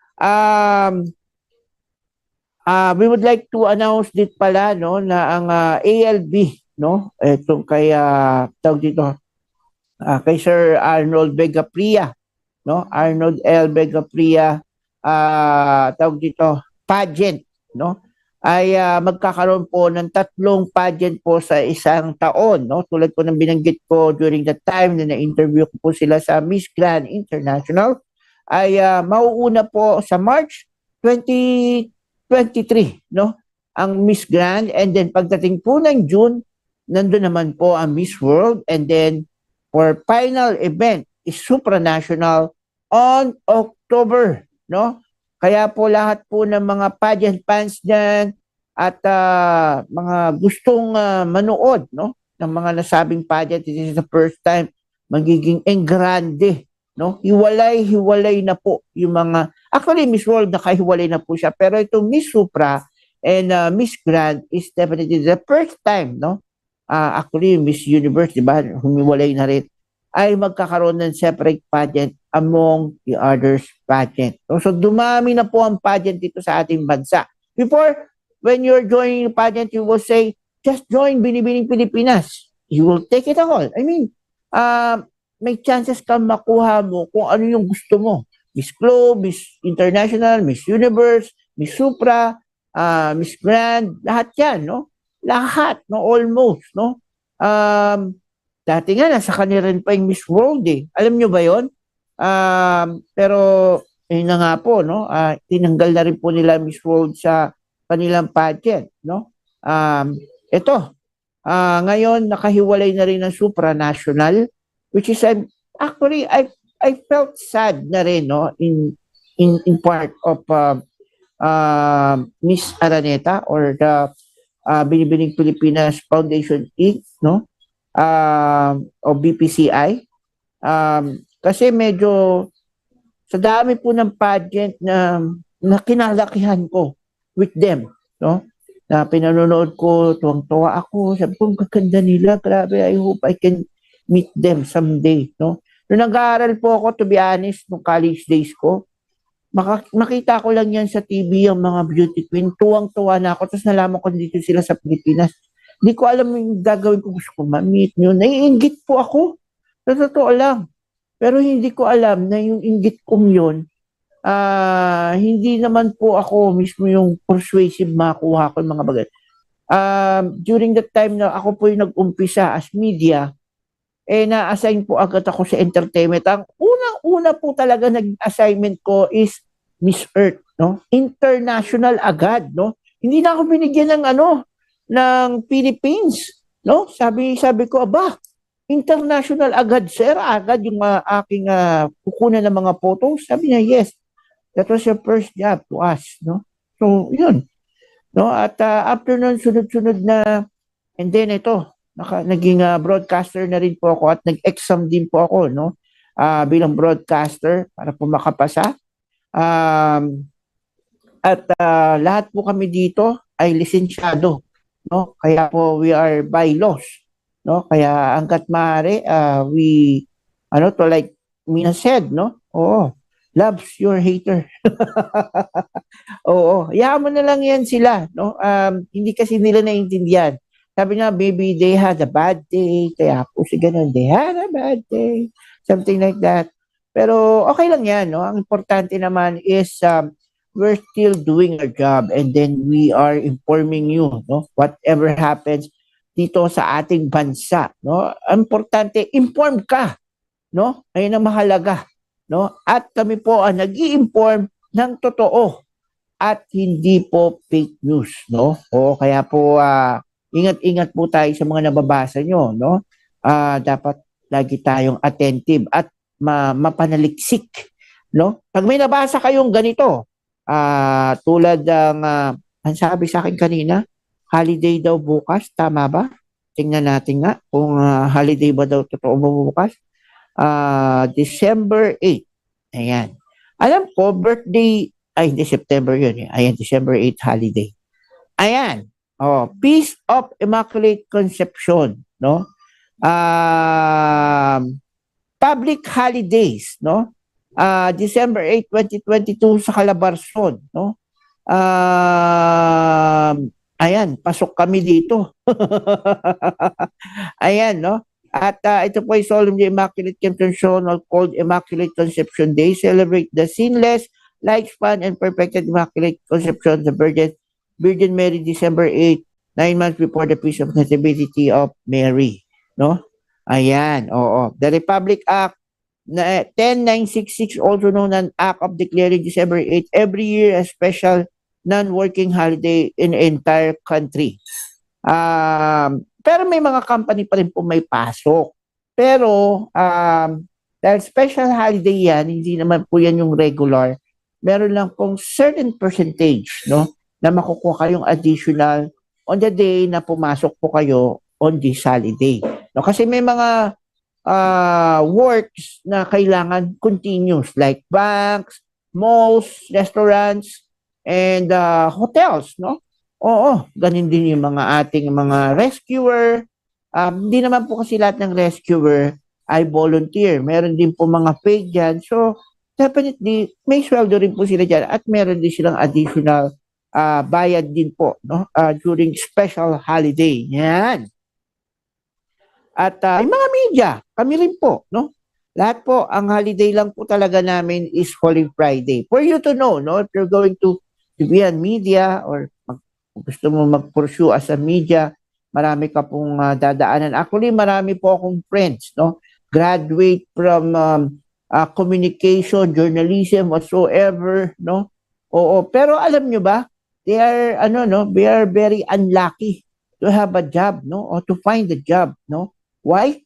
Speaker 1: we would like to announce dit pala, no, na ang ALB, no, itong kay tawag dito, kay Sir Arnold 𝗟𝗶𝗶𝗽𝗶, no, Arnold L. 𝗟𝗶𝗶𝗽𝗶, tawag dito, pageant, no, ay magkakaroon po ng 3 pageant po sa isang taon, no, tulad po ng binanggit ko during the time na na-interview ko po sila sa Miss Grand International, ay mauuna po sa March 2023, no, ang Miss Grand, and then pagdating po ng June, nandun naman po ang Miss World, and then for final event is supranational on October, no? Kaya po lahat po ng mga pageant fans dyan at mga gustong manood, no, ng mga nasabing pageant, this is the first time, magiging engrande, no? Hiwalay na po yung mga, actually Miss World nakahiwalay na po siya, pero itong Miss Supra and Miss Grand is definitely the first time, no? Actually Miss Universe, di ba, humiwalay na rin, ay magkakaroon ng separate pageant among the others pageant. So dumami na po ang pageant dito sa ating bansa. Before, when you're joining pageant, you will say, just join Binibining Pilipinas. You will take it all. I mean, may chances kang makuha mo kung ano yung gusto mo. Miss Globe, Miss International, Miss Universe, Miss Supra, Miss Grand, lahat yan, no? Lahat, no? Almost, no? Dati nga, nasa kanila rin pa yung Miss World, eh. Alam nyo ba yon? Pero, yun na nga po, no? Tinanggal na rin po nila Miss World sa kanilang pageant, no? Ito, Ngayon, nakahiwalay na rin ng supranational, which is actually, I felt sad na rin, no, in part of Miss Araneta or the Binibining Pilipinas Foundation Inc., no? O BPCI. Kasi medyo sa dami po ng pageant na kinalakihan ko with them, no? Na pinanonood ko, tuwang-tuwa ako, sabi ko, ang gaganda nila, grabe, I hope I can meet them someday, no? Nung nag-aaral po ako, to be honest, nung college days ko, makita ko lang yan sa TV, yung mga beauty queen, tuwang-tuwa na ako, tapos nalaman ko dito sila sa Pilipinas. Hindi ko alam yung gagawin ko, gusto ko ma-meet nyo. Naiinggit po ako, sa totoo lang. Pero hindi ko alam na yung inggit kong yun, hindi naman po ako mismo yung persuasive makuha ko yung mga bagay. During that time na ako po yung nag-umpisa as media, na-assign po agad ako sa entertainment. Ang unang-una po talaga nag-assignment ko is Miss Earth, no? International agad, no? Hindi na ako binigyan ng ng Philippines, no? Sabi ko, aba, international agad, sir. Agad yung aking kukunan ng mga photos. Sabi niya, yes. That was your first job to us, no? So, yun. No? At after nun, sunod-sunod na, and then ito, naging broadcaster na rin po ako at nag-exam din po ako, no? Bilang broadcaster para po makapasa. At lahat po kami dito ay lisensyado, no? Kaya po we are bylaws, no? Kaya hangga't maaari, we to like Mina said, no? Oo. Loves your hater. Oo. Hayaan mo na lang yan sila, no? Hindi kasi nila naiintindihan. Sabi niya, maybe they had a bad day. Kaya po si ganun, they had a bad day. Something like that. Pero okay lang yan, no? Ang importante naman is we're still doing our job and then we are informing you, no? Whatever happens dito sa ating bansa, no? Ang importante, inform ka, no? Ayun ang mahalaga, no? At kami po ang nag-i-inform ng totoo at hindi po fake news, no? O kaya po ingat-ingat po tayo sa mga nababasa nyo, no? Dapat lagi tayong attentive at mapanaliksik, no? Pag may nabasa kayong ganito, tulad ng ang sabi sa akin kanina, holiday daw bukas, tama ba? Tingnan natin nga kung holiday ba daw totoo ba bukas. December 8. Ayan. Alam ko, birthday, ay hindi, September yun. Ayan, December 8 holiday. Ayan. Peace of Immaculate Conception, no? Public holidays, no? December 8, 2022 sa Calabarzon, no? Ayan, pasok kami dito. Ayan, no? At ito po ay Solemn Immaculate Conception or called Immaculate Conception Day. Celebrate the sinless, lifespan, and perfected Immaculate Conception of the Virgin Mary, December 8, 9 months before the feast of Nativity of Mary. No? Ayan, oo. The Republic Act 10966, also known as Act of Declaring December 8 every year a special non-working holiday in the entire country. Pero may mga company pa rin po may pasok. Pero dahil special holiday yan, hindi naman po yan yung regular. Meron lang pong certain percentage, no, na makukuha kayong additional on the day na pumasok po kayo on this holiday. No, kasi may mga works na kailangan continuous like banks, malls, restaurants, and hotels, no? Oo, ganun din yung mga ating mga rescuer. Hindi naman po kasi lahat ng rescuer ay volunteer. Meron din po mga paid dyan. So, definitely, may sweldo rin po sila dyan at meron din silang additional bayad din po, no? During special holiday. Yan. At yung mga media, kami rin po, no? Lahat po, ang holiday lang po talaga namin is Holy Friday. For you to know, no? If you're going to be on media or gusto mo mag-pursue as a media, marami ka pong dadaanan. Actually, marami po akong friends, no? Graduate from communication, journalism, whatsoever, no? Oo, pero alam nyo ba, they are very unlucky to have a job, no, or to find a job, no. Why?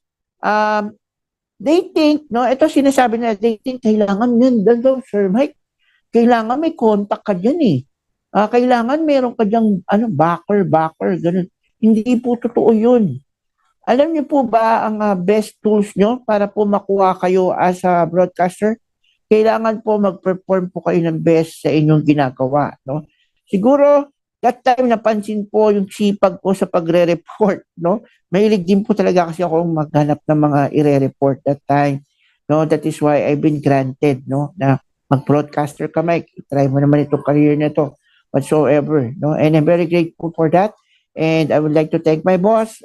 Speaker 1: They think, no, ito sinasabi nila, they think kailangan yun daw, Sir Mike, kailangan may contact ka dyan eh. Kailangan meron ka dyang backer, ganun. Hindi po totoo yun. Alam niyo po ba ang best tools nyo para po makuha kayo as a broadcaster? Kailangan po mag-perform po kayo ng best sa inyong ginagawa, no? Siguro, that time napansin po yung sipag ko sa pagre-report, no? Mahilig din po talaga kasi ako maghanap ng mga ire-report that time, no? That is why I've been granted, no, na mag-broadcaster ka, Mike. Try mo naman itong career na to whatsoever, no? And I'm very grateful for that. And I would like to thank my boss,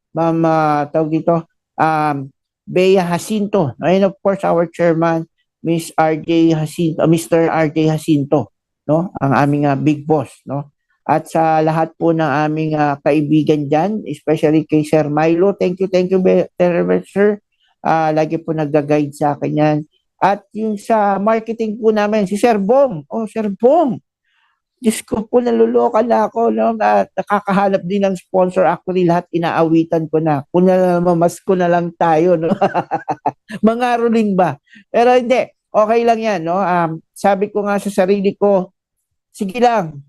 Speaker 1: Ma'am, tawag dito, 𝗣𝗵𝗶𝗀𝗶𝗀𝗍, and of course our chairman, Miss RJ Jacinto, Mr. RJ Jacinto, no? Ang aming big boss, no? At sa lahat po ng aming kaibigan dyan, especially kay Sir Milo, thank you very much, sir. Lagi po nag-guide sa akin yan. At yung sa marketing po namin, si Sir Bong. Oh, Sir Bong. Diyos ko po, naluloka na ako, no? Nakakahanap din ng sponsor. Actually, lahat inaawitan ko na. Kung mas ko na lang tayo, no? Mga ruling ba? Pero hindi, okay lang yan, no? Sabi ko nga sa sarili ko, sige lang,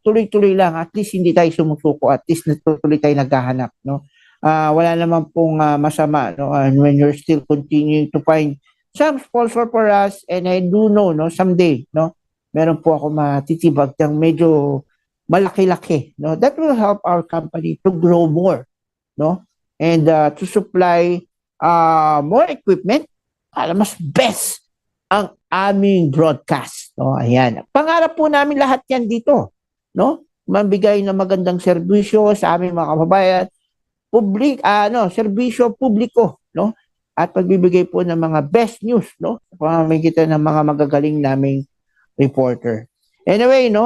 Speaker 1: tuloy-tuloy lang. At least hindi tayo sumusuko. At least tuloy tayo naghahanap, no? Wala naman pong masama, no? And when you're still continuing to find some sponsor for us, and I do know, no, someday, no, meron po ako matitibag ng medyo malaki-laki, no? That will help our company to grow more, no? And to supply more equipment para mas best ang aming broadcast, no? Ayan. Pangarap po namin lahat yan dito, no? Mabigay ng magandang serbisyo sa aming mga kababayan, serbisyo publiko, no? At pagbibigay po ng mga best news, no? Sa pamamagitan ng mga magagaling naming reporter. Anyway, no,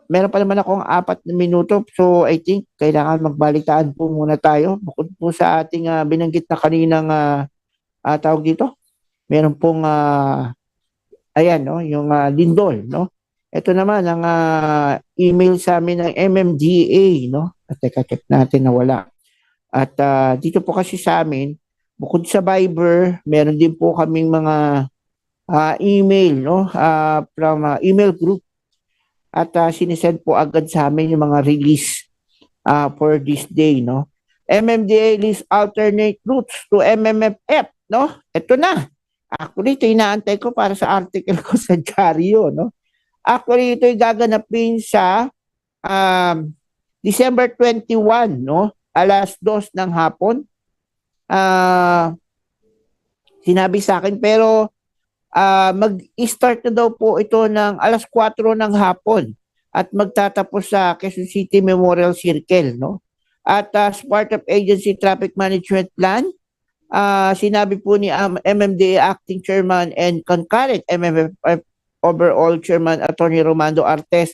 Speaker 1: meron pa naman akong 4 na minuto, so I think kailangan magbalitaan po muna tayo. Bukod po sa ating binanggit na kaninang tawag dito, meron pong ayan, no, yung lindol, no. Ito naman ang email sa amin ng MMDA, no. At check natin na wala. At dito po kasi sa amin, bukod sa Viber, meron din po kaming mga email, no, from email group. At sinisend po agad sa amin yung mga release for this day, no. MMDA list alternate routes to MMFF, no. Ito na. Actually, ito inaantay ko para sa article ko sa dyaryo, no. Actually, ito yung gaganapin sa December 21, no, 2:00 ng hapon. Sinabi sa akin, pero mag-start na daw po ito ng 4:00 ng hapon at magtatapos sa Quezon City Memorial Circle, no? At as part of Agency Traffic Management Plan, sinabi po ni MMDA Acting Chairman and concurrent MMFF Overall Chairman Attorney Romando Artes,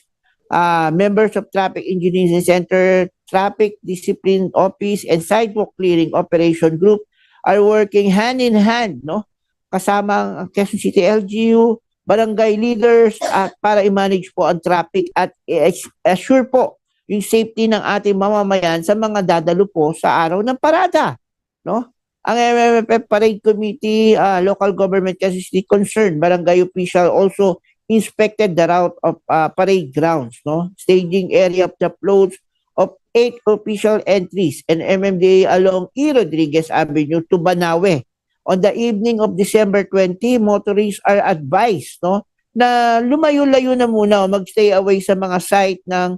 Speaker 1: members of Traffic Engineering Center, Traffic Discipline Office, and Sidewalk Clearing Operation Group are working hand in hand, no? Kasama ang Quezon City LGU, barangay leaders at para i-manage po ang traffic at assure po yung safety ng ating mamamayan sa mga dadalo po sa araw ng parada, no? Ang MMFF Parade Committee, local government Quezon City concerned, barangay official also inspected the route of parade grounds, no? Staging area of the floats of 8 official entries and MMDA along E. Rodriguez Avenue to Banawe. On the evening of December 20, motorists are advised, no, na lumayo-layo na muna o magstay away sa mga site ng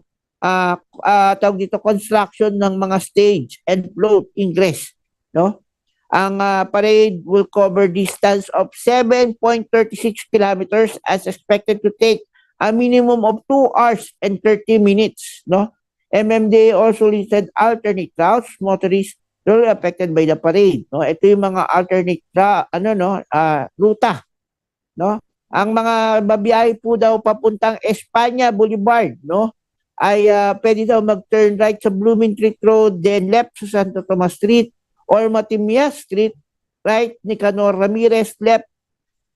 Speaker 1: tawag dito, construction ng mga stage and float ingress, no? Ang parade will cover distance of 7.36 kilometers as expected to take a minimum of 2 hours and 30 minutes, no? MMDA also listed alternate routes motorists affected by the parade, no? Ito yung mga alternate ruta, no? Ang mga babiyahe po daw papuntang Espanya Boulevard, no, ay pwede daw mag-turn right sa Bloomingtreet Road, then left sa Santo Tomas Street or Matimias Street, right, Nicanor Ramirez left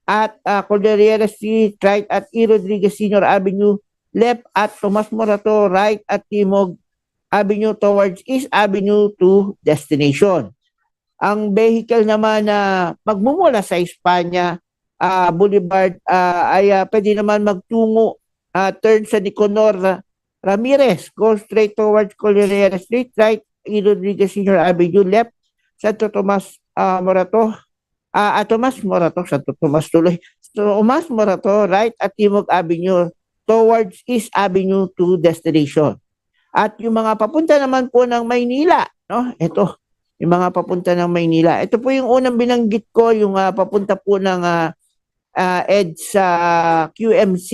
Speaker 1: at Cordillera Street, right at E. Rodriguez Sr. Avenue, left at Tomas Morato, right at Timog Avenue towards East Avenue to destination. Ang vehicle naman na magmumula sa Espanya Boulevard ay pwede naman magtungo turn sa Nicanor Ramirez, go straight towards Colorado Street, right, Rodriguez Senior Avenue, left, Santo Tomas Morato, Santo Tomas tuloy, Tomas Morato, right, at Timog Avenue, towards East Avenue to destination. At yung mga papunta naman po ng Maynila, no? Ito, yung mga papunta ng Maynila. Ito po yung unang binanggit ko, yung papunta po ng EDSA QMC,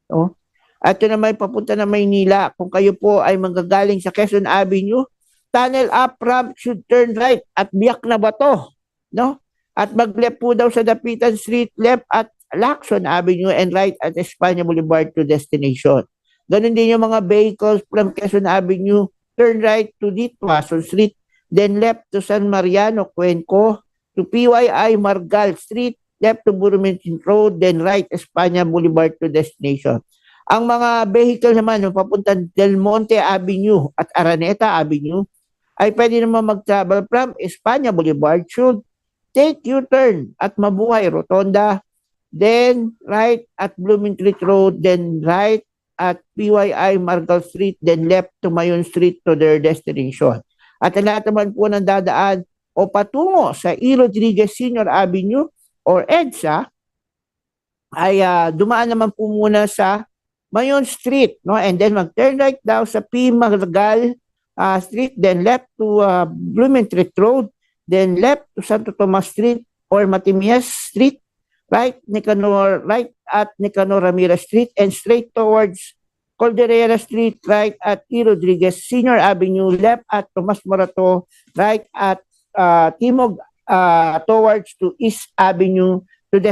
Speaker 1: no? At ito naman papunta ng Maynila. Kung kayo po ay manggagaling sa Quezon Avenue, tunnel up ramp should turn right at biyak na bato, no? At mag-left po daw sa Dapitan Street, left at Lacson Avenue, and right at Espanya Boulevard to destination. Ganun din yung mga vehicles from Quezon Avenue, turn right to Ditwason Street, then left to San Mariano, Cuenco, to PYI Margal Street, left to Burmentin Road, then right Espanya Boulevard to destination. Ang mga vehicle naman yung papuntang Del Monte Avenue at Araneta Avenue ay pwede naman mag-travel from Espanya Boulevard, should take U-turn at Mabuhay Rotonda, then right at Bloomington Road, then right at PYI Margal Street, then left to Mayon Street to their destination. At lahat naman po ng dadaan o patungo sa Rodriguez Senior Avenue or EDSA ay dumaan naman po muna sa Mayon Street, no? And then mag-turn right daw sa P. Margal Street, then left to Bloomington Road, then left to Santo Tomas Street or Matimias Street, right at Nicanor Ramirez Street, and straight towards Caldera Street, right at E. Rodriguez Senior Avenue, left at Tomas Morato, right at Timog towards to East Avenue to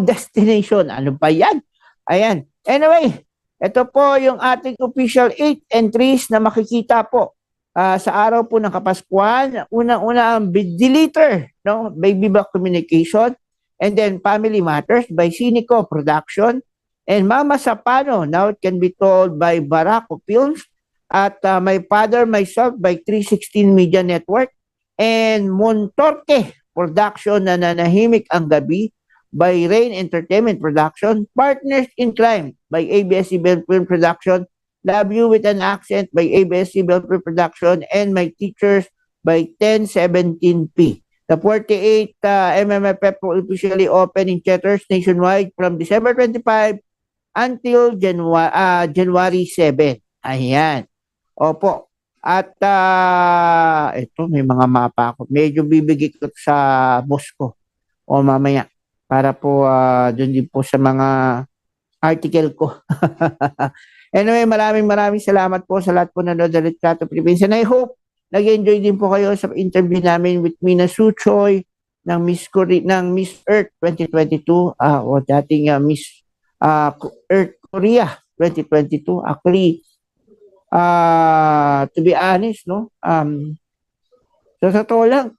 Speaker 1: destination. Ano ba yan? Ayan. Anyway, ito po yung ating official 8 entries na makikita po sa araw po ng Kapaskuhan. Unang-una ang Deleter, no? Baby Back Communication, and then Family Matters by Cinico Production, and Mama Sapano, Now It Can Be Told by Barako Films, at My Father, Myself by 316 Media Network, and Montorque Production na Nanahimik ang Gabi by Rain Entertainment Production, Partners in Crime by ABS-CBN Film Production, Love You with an Accent by ABS-CBN Film Production, and My Teachers by 1017p. The 48 MMFF will officially open in theaters nationwide from December 25 until January 7. Ayan. Opo. At ito, may mga mapa ako. Medyo bibigay ko sa boss ko o mamaya para po doon din po sa mga article ko. Anyway, maraming salamat po sa lahat po na nanonood ng Litrato Philippines. And I hope nag-enjoy din po kayo sa interview namin with Mina Sue Choi ng Miss Earth 2022 o dating Miss Earth Korea 2022. Actually, to be honest, no? So sa totoo lang,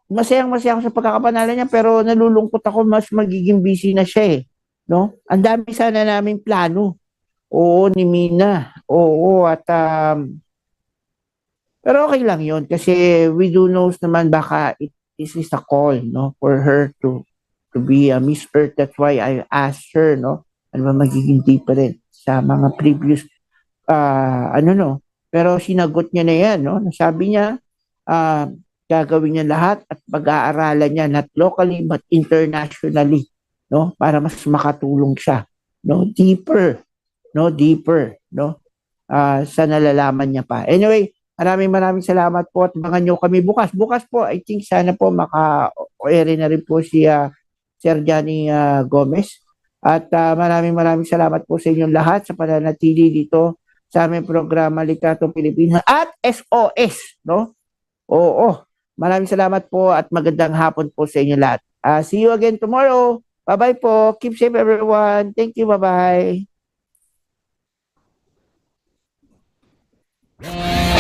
Speaker 1: masayang-masaya ako sa pagkakapanalo niya, pero nalulungkot ako, mas magiging busy na siya eh. No? Ang dami sana naming plano. Oo, ni Mina. Oo, at pero okay lang yun kasi we do knows naman baka this is a call, no, for her to be a Miss Earth. That's why I asked her, no, ano ba magiging different sa mga previous pero sinagot niya na yan, no? Sabi niya gagawin niya lahat at pag-aaralan niya not locally but internationally, no, para mas makatulong siya, no, deeper, no, sa nalalaman niya pa. Anyway, maraming salamat po at abangan niyo kami bukas po. I think sana po maka-ere na rin po si Sir Johnny Gomez, at maraming salamat po sa inyong lahat sa pananatili dito sa aming programa Litrato Pilipinas at SOS, no? Oo. Maraming salamat po at magandang hapon po sa inyo lahat. See you again tomorrow. Bye-bye po. Keep safe everyone. Thank you. Bye-bye.